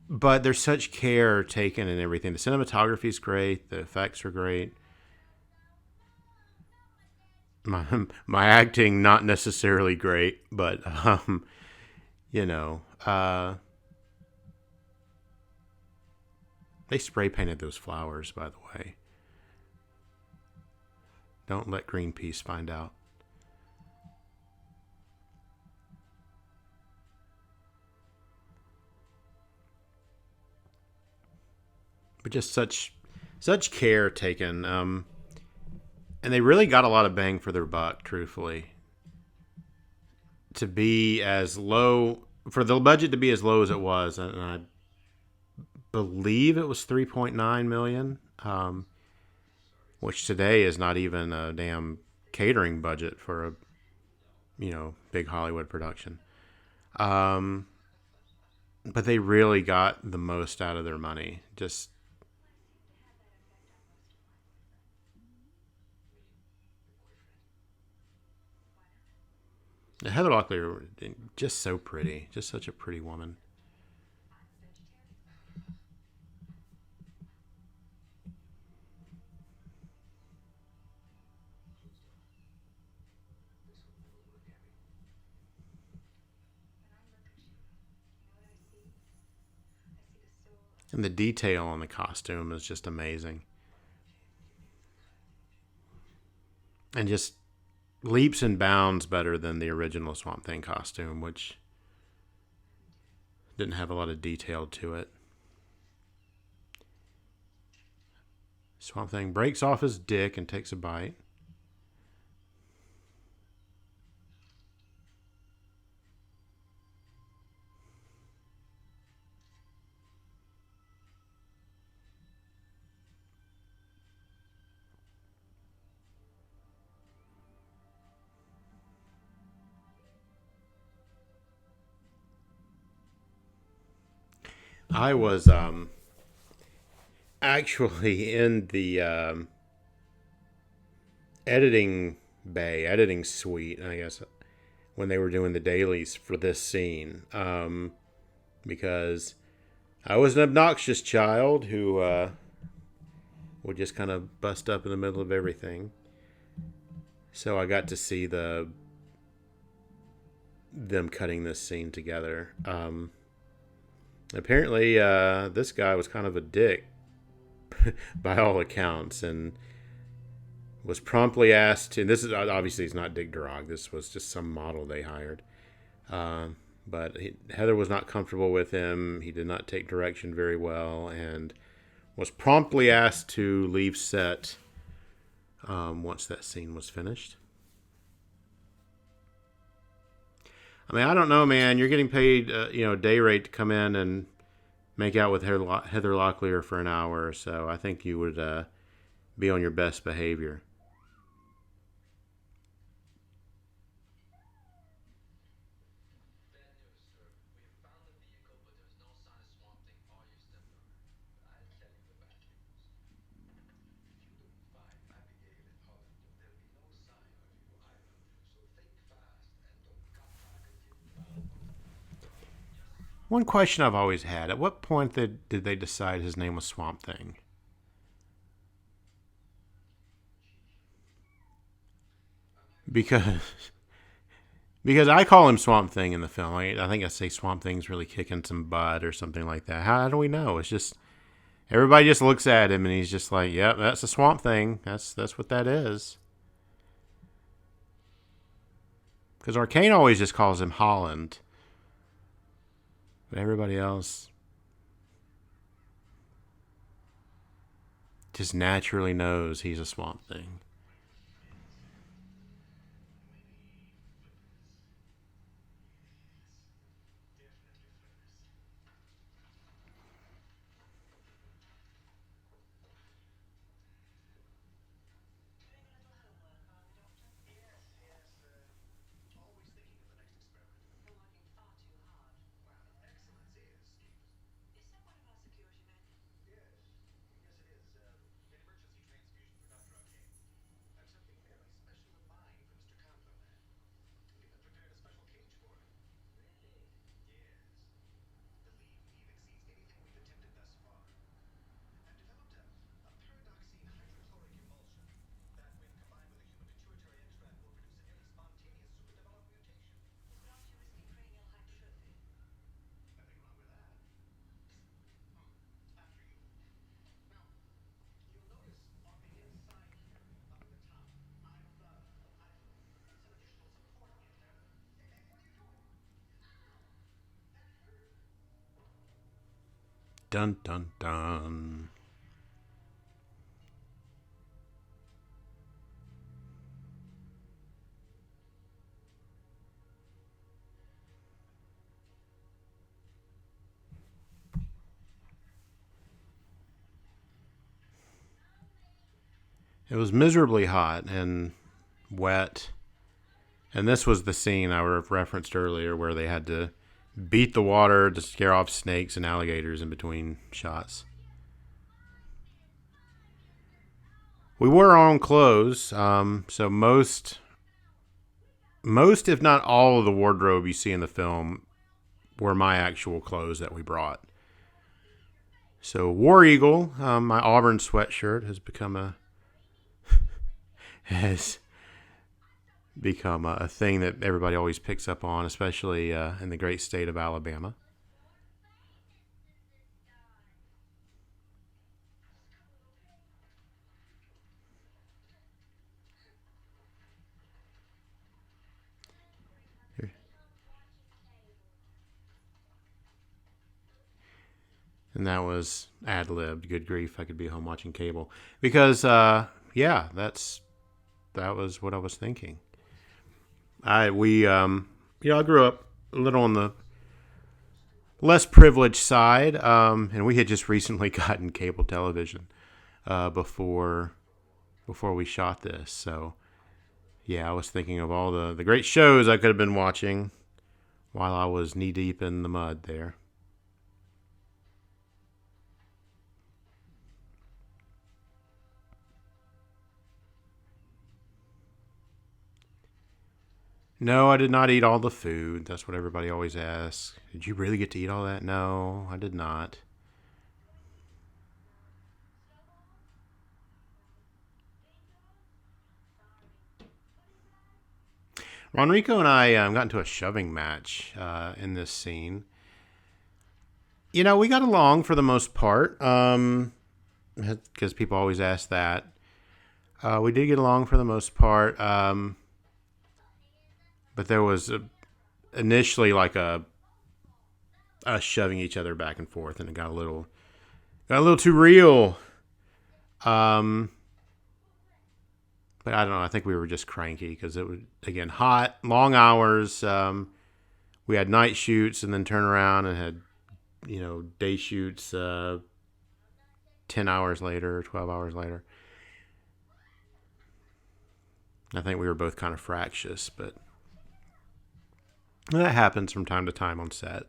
but there's such care taken in everything. The cinematography is great. The effects are great. My acting not necessarily great, but you know, they spray painted those flowers, by the way. Don't let Greenpeace find out. But just such care taken, and they really got a lot of bang for their buck. Truthfully, to be as low for the budget to be as low as it was, and I believe it was 3.9 million, which today is not even a damn catering budget for a big Hollywood production. Um, but they really got the most out of their money. Just Heather Locklear, just so pretty, just such a pretty woman. And the detail on the costume is just amazing. And just leaps and bounds better than the original Swamp Thing costume, which didn't have a lot of detail to it. Swamp Thing breaks off his dick and takes a bite. I was actually in the editing suite, I guess, when they were doing the dailies for this scene, because I was an obnoxious child who would just kind of bust up in the middle of everything. So I got to see them cutting this scene together. Apparently, this guy was kind of a dick by all accounts, and was promptly asked to. This is obviously it's not Dick Durag. This was just some model they hired. But Heather was not comfortable with him. He did not take direction very well, and was promptly asked to leave set once that scene was finished. I mean, I don't know, man. You're getting paid, day rate to come in and make out with Heather Locklear for an hour or so. I think you would be on your best behavior. One question I've always had: at what point did they decide his name was Swamp Thing? Because because I call him Swamp Thing in the film. I think I say Swamp Thing's really kicking some butt or something like that. How do we know? It's just everybody just looks at him and he's just like, "Yep, that's a Swamp Thing. That's what that is." Because Arcane always just calls him Holland, but everybody else just naturally knows he's a Swamp Thing. Dun dun dun. It was miserably hot and wet. And this was the scene I referenced earlier where they had to beat the water to scare off snakes and alligators in between shots. We wore our own clothes, so most most, if not all, of the wardrobe you see in the film were my actual clothes that we brought. So War Eagle, my Auburn sweatshirt has become a thing that everybody always picks up on, especially in the great state of Alabama. And that was ad libbed. Good grief, I could be home watching cable because, yeah, that was what I was thinking. I grew up a little on the less privileged side, and we had just recently gotten cable television before we shot this. So yeah, I was thinking of all the great shows I could have been watching while I was knee deep in the mud there. No, I did not eat all the food. That's what everybody always asks. Did you really get to eat all that? No, I did not. Ronrico and I got into a shoving match in this scene. You know, we got along for the most part, because people always ask that. We did get along for the most part, but there was initially like a us shoving each other back and forth, and it got a little too real. Um, but I don't know. I think we were just cranky because it was again hot, long hours. We had night shoots and then turn around and had day shoots 10 hours later, 12 hours later. I think we were both kind of fractious, but that happens from time to time on set.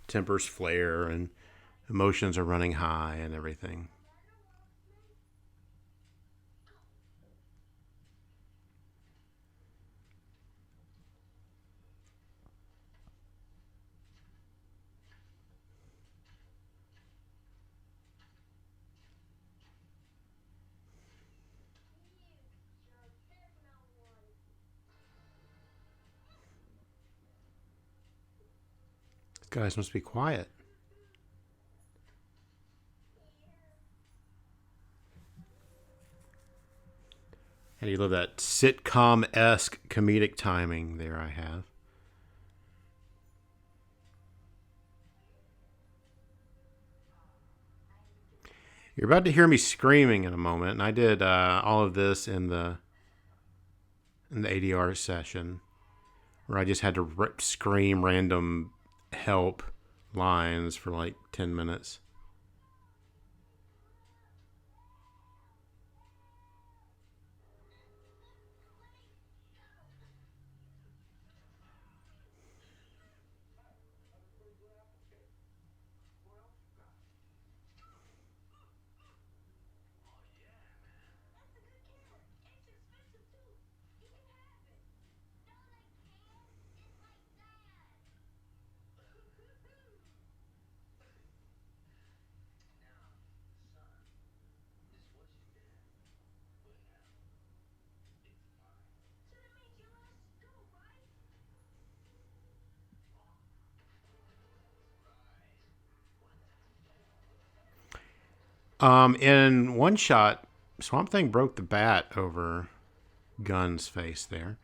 Tempers flare and emotions are running high and everything. Guys must be quiet. And you love that sitcom esque comedic timing there I have. You're about to hear me screaming in a moment, and I did all of this in the ADR session where I just had to scream random help lines for like 10 minutes. In one shot, Swamp Thing broke the bat over Gun's face there.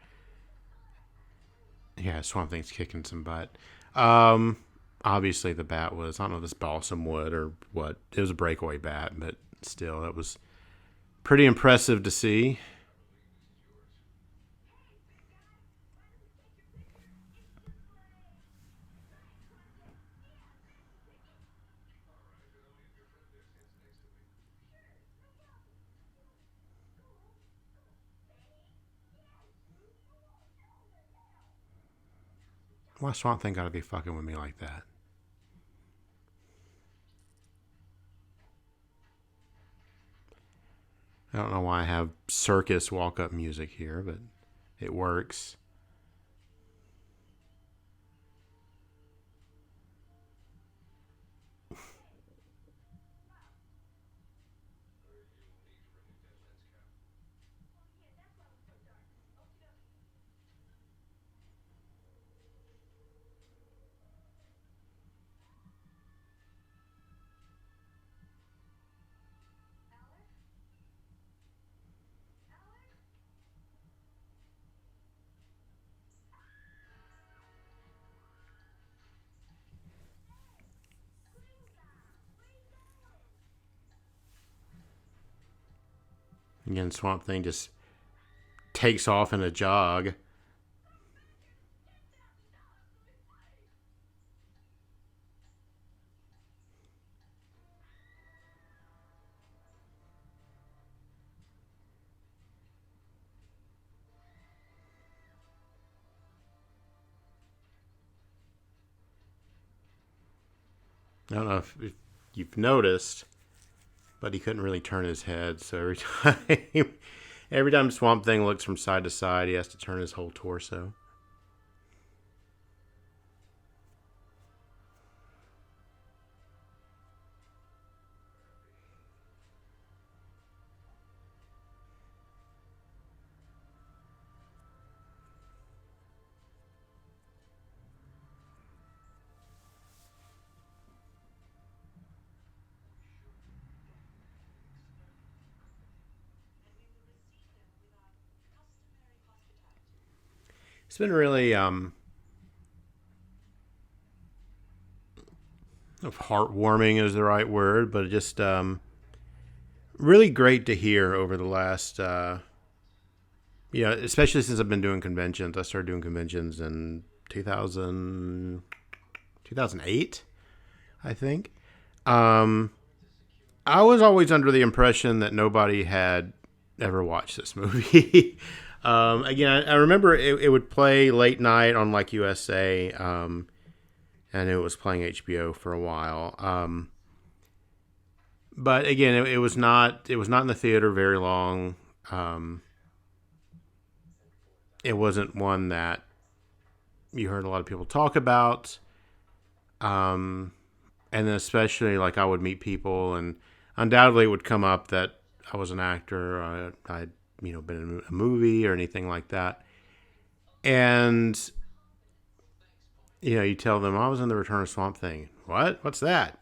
Yeah, Swamp Thing's kicking some butt. Um, Obviously the bat was, I don't know, this balsam wood or what. It was a breakaway bat, but still, that was pretty impressive to see. Why Swamp Thing got to be fucking with me like that? I don't know why I have circus walk up music here, but it works. Again, Swamp Thing just takes off in a jog. I don't know if you've noticed, but he couldn't really turn his head. So every time Swamp Thing looks from side to side, he has to turn his whole torso. It's been really heartwarming is the right word, but just really great to hear over the last especially since I've been doing conventions. I started doing conventions in 2008, I think. Um, I was always under the impression that nobody had ever watched this movie. Again, I remember it would play late night on like USA, and it was playing HBO for a while. But again, it was not in the theater very long. It wasn't one that you heard a lot of people talk about. And then especially like I would meet people, and undoubtedly it would come up that I was an actor. I'd been in a movie or anything like that, and you tell them I was in the Return of Swamp Thing. What? What's that?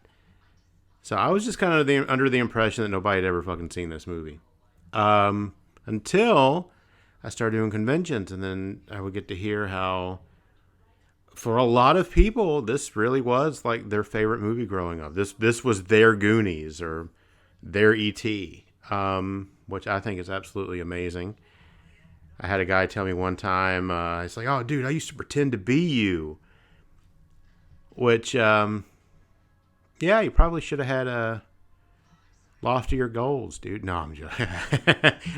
So I was just kind of under the impression that nobody had ever fucking seen this movie, until I started doing conventions, and then I would get to hear how, for a lot of people, this really was like their favorite movie growing up. This was their Goonies or their E.T., which I think is absolutely amazing. I had a guy tell me one time, he's like, "Oh, dude, I used to pretend to be you," which, yeah, you probably should have had loftier goals, dude. No, I'm joking.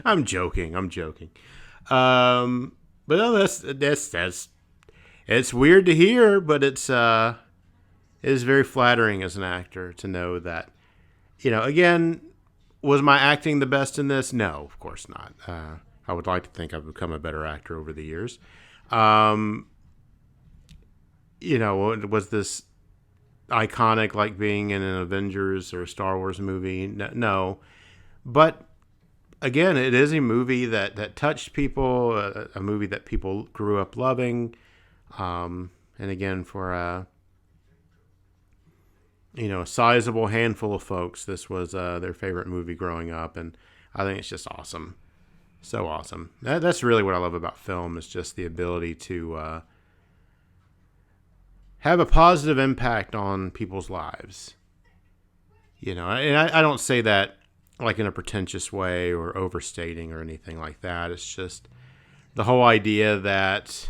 I'm joking. I'm joking. But no, that's it's weird to hear, but it is very flattering as an actor to know that, again, was my acting the best in this? No, of course not. I would like to think I've become a better actor over the years. Was this iconic like being in an Avengers or a Star Wars movie? No. But again, it is a movie that touched people, a movie that people grew up loving. And again, for a sizable handful of folks, this was their favorite movie growing up, and I think it's just awesome, so awesome. That's really what I love about film, is just the ability to have a positive impact on people's lives. And I don't say that like in a pretentious way or overstating or anything like that. It's just the whole idea that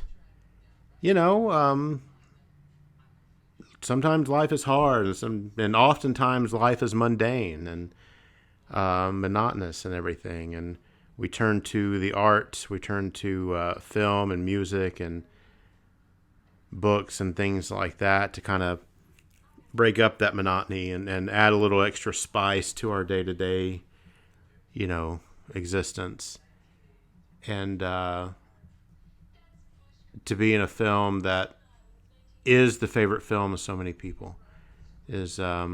sometimes life is hard, and oftentimes life is mundane and monotonous and everything. And we turn to the arts, we turn to film and music and books and things like that to kind of break up that monotony and add a little extra spice to our day-to-day, existence, and to be in a film that is the favorite film of so many people is, I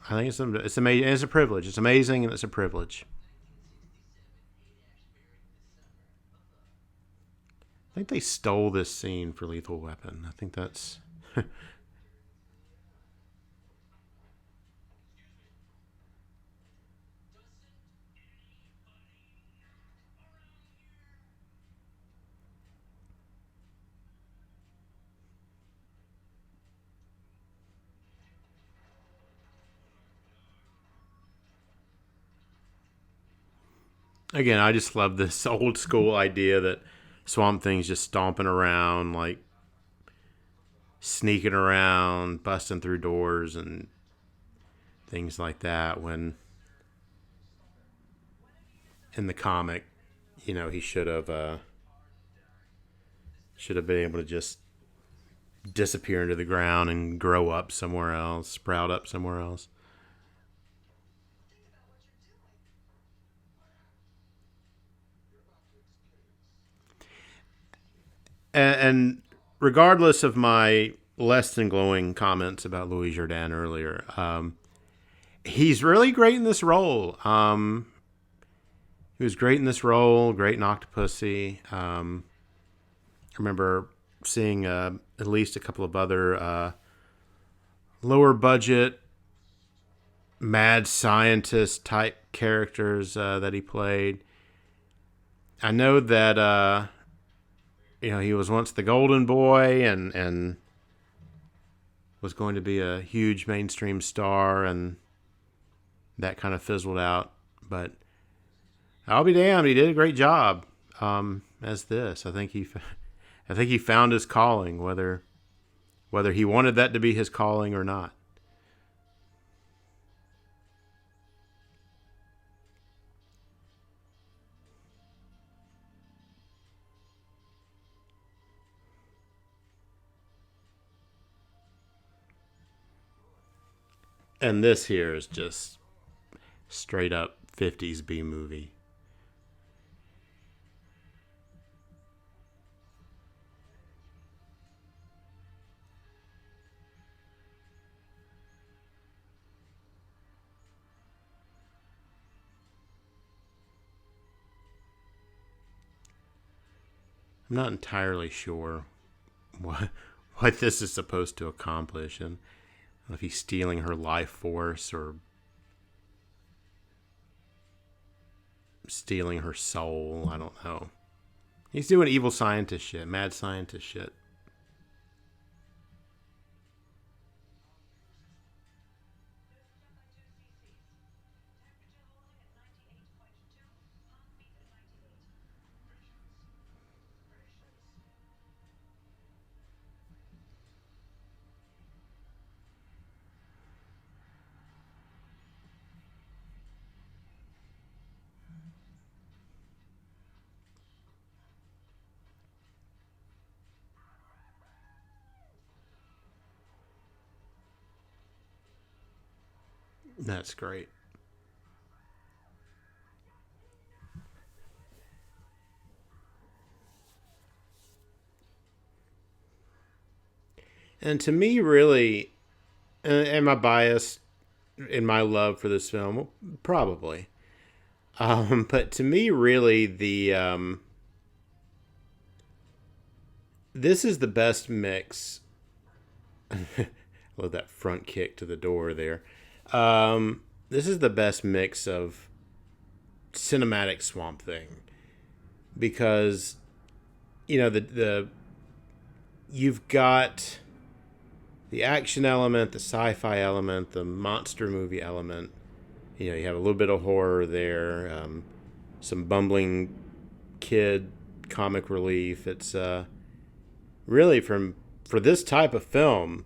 think it's amazing. It's a privilege. It's amazing, and it's a privilege. I think they stole this scene for Lethal Weapon. I think that's again. I just love this old school idea that Swamp Thing's just stomping around, like sneaking around, busting through doors and things like that. When in the comic, he should have been able to just disappear into the ground and grow up somewhere else, sprout up somewhere else. And regardless of my less than glowing comments about Louis Jourdan earlier, he's really great in this role. He was great in this role, great in Octopussy. I remember seeing at least a couple of other lower budget mad scientist type characters that he played. I know that he was once the Golden Boy and was going to be a huge mainstream star, and that kind of fizzled out. But I'll be damned, he did a great job as this. I think he found his calling, whether he wanted that to be his calling or not. And this here is just straight up 50s B movie. I'm not entirely sure what what this is supposed to accomplish, and if he's stealing her life force or stealing her soul. I don't know. He's doing evil scientist shit, mad scientist shit. That's great. And to me, really, am I biased in my love for this film? Well, probably. But to me, really, this is the best mix. I love that front kick to the door there. This is the best mix of cinematic Swamp Thing because the you've got the action element, the sci-fi element, the monster movie element. You have a little bit of horror there, some bumbling kid comic relief. It's really for this type of film,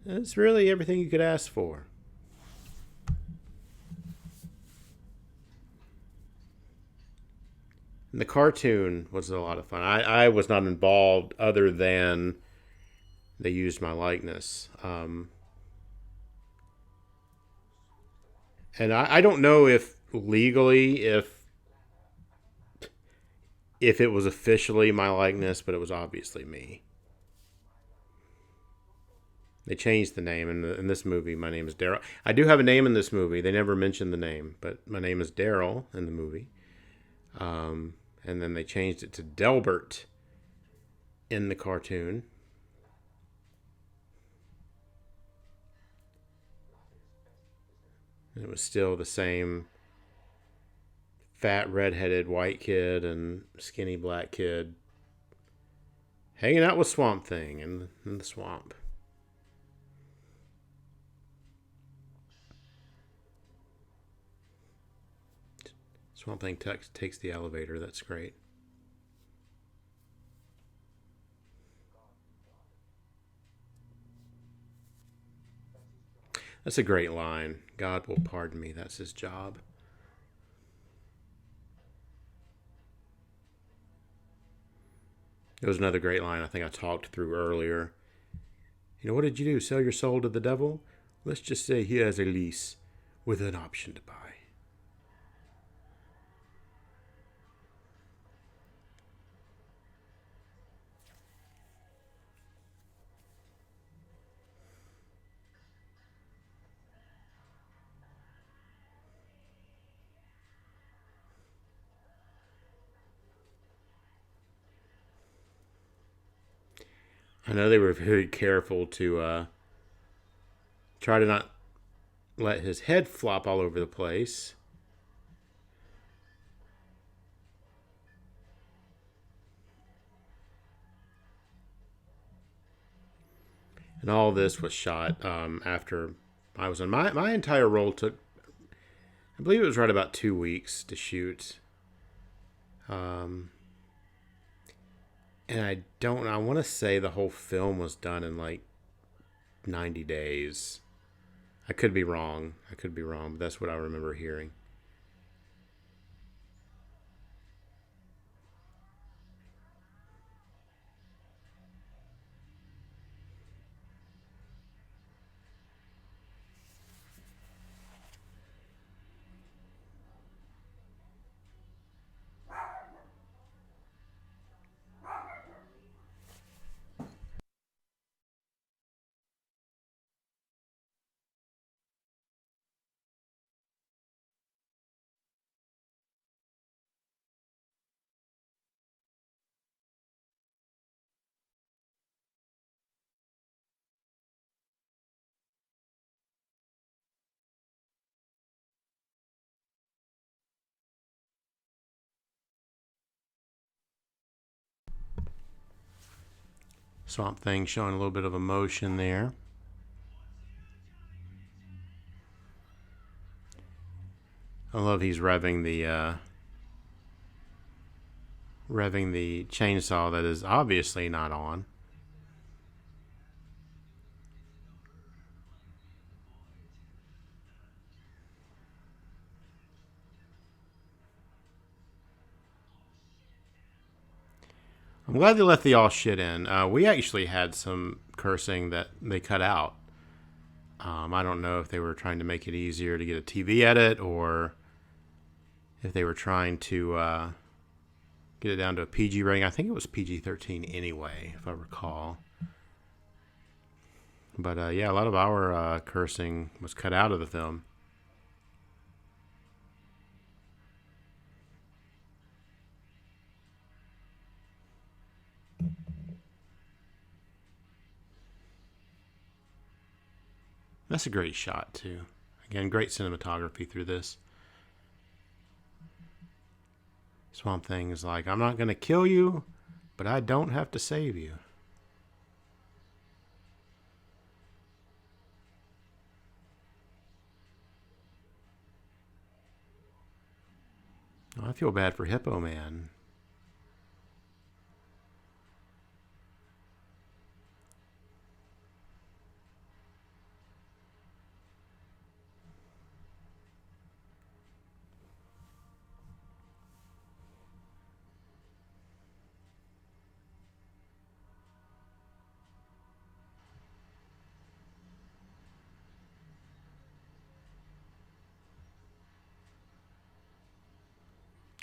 it's really everything you could ask for. And the cartoon was a lot of fun. I was not involved other than they used my likeness. And I don't know if legally if it was officially my likeness, but it was obviously me. They changed the name in this movie. My name is Darryl. I do have a name in this movie. They never mentioned the name, but my name is Darryl in the movie. And then they changed it to Delbert in the cartoon. And it was still the same fat redheaded white kid and skinny black kid hanging out with Swamp Thing in the swamp. Swamp Thing takes the elevator. That's great. That's a great line. God will pardon me. That's his job. It was another great line I think I talked through earlier. You know, what did you do? Sell your soul to the devil? Let's just say he has a lease with an option to buy. I know they were very careful to try to not let his head flop all over the place. And all this was shot after I was in my entire role took, I believe it was right about 2 weeks to shoot. Um, and I want to say the whole film was done in like 90 days. I could be wrong. But that's what I remember hearing. Swamp Thing showing a little bit of emotion there. I love he's revving the chainsaw that is obviously not on. I'm glad they left the all shit in. We actually had some cursing that they cut out. I don't know if they were trying to make it easier to get a TV edit or if they were trying to get it down to a PG rating. I think it was PG-13 anyway, if I recall. But yeah, a lot of our cursing was cut out of the film. That's a great shot, too. Again, great cinematography through this. Swamp Thing is like, I'm not going to kill you, but I don't have to save you. Oh, I feel bad for Hippo Man.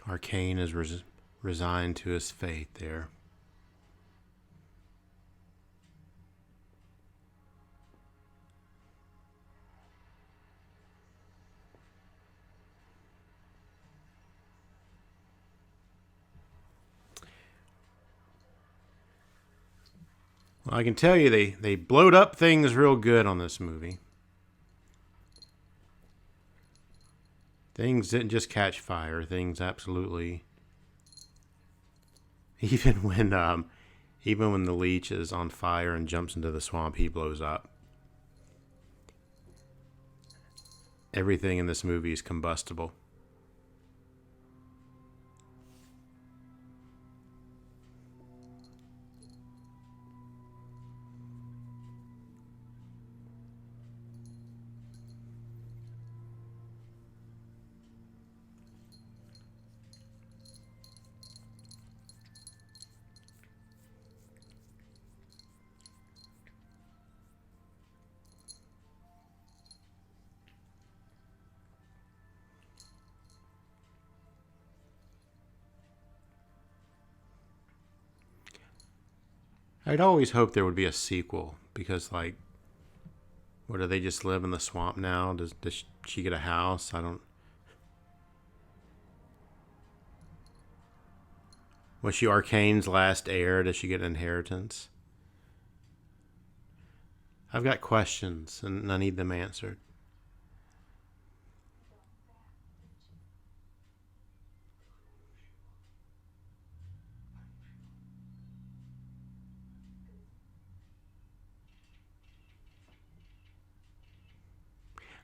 Arcane is resigned to his fate there. Well, I can tell you they blowed up things real good on this movie. Things didn't just catch fire. Things absolutely, even when the leech is on fire and jumps into the swamp, he blows up. Everything in this movie is combustible. I'd always hoped there would be a sequel because, like, what do they just live in the swamp now? Does she get a house? I don't. Was she Arcane's last heir? Does she get an inheritance? I've got questions and I need them answered.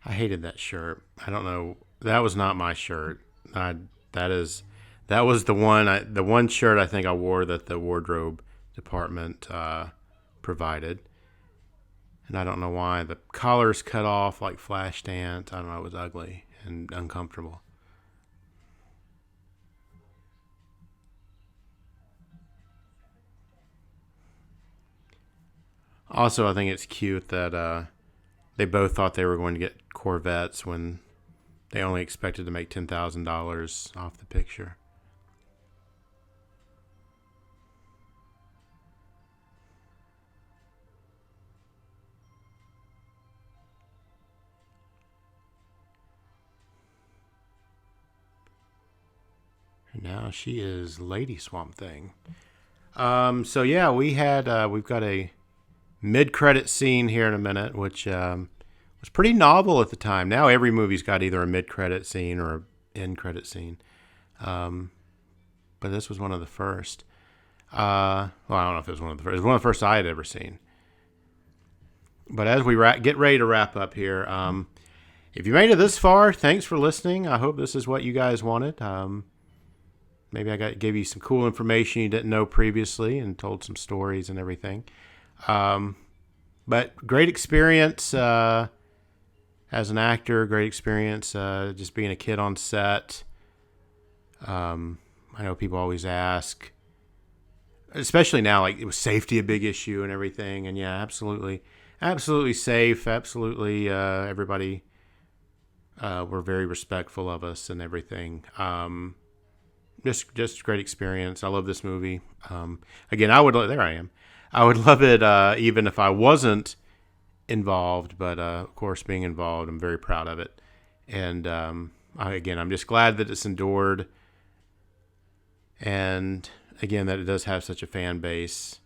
I hated that shirt. I don't know. That was not my shirt. I that is that was the one shirt I think I wore that the wardrobe department provided, and I don't know why the collar's cut off like flash dance. I don't know. It was ugly and uncomfortable. Also, I think it's cute that they both thought they were going to get Corvettes when they only expected to make $10,000 off the picture. And now she is Lady Swamp Thing. So yeah, we've got a mid-credit scene here in a minute, which was pretty novel at the time. Now every movie's got either a mid-credit scene or an end-credit scene. Um, but this was one of the first. Well, I don't know if it was one of the first. It was one of the first I had ever seen. But as we get ready to wrap up here, if you made it this far, thanks for listening. I hope this is what you guys wanted. Maybe gave you some cool information you didn't know previously and told some stories and everything. But great experience as an actor, great experience just being a kid on set. I know people always ask, especially now, like, was safety a big issue and everything? And yeah, absolutely. Absolutely safe. Absolutely everybody were very respectful of us and everything. Just great experience. I love this movie. Again, there I am. I would love it even if I wasn't involved, but of course, being involved, I'm very proud of it. And I'm just glad that it's endured, and again, that it does have such a fan base.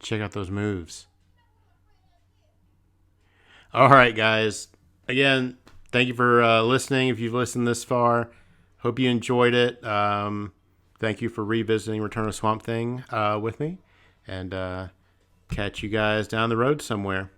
Check out those moves. All right, guys. Again, thank you for listening. If you've listened this far, hope you enjoyed it. Thank you for revisiting Return of Swamp Thing with me, and catch you guys down the road somewhere.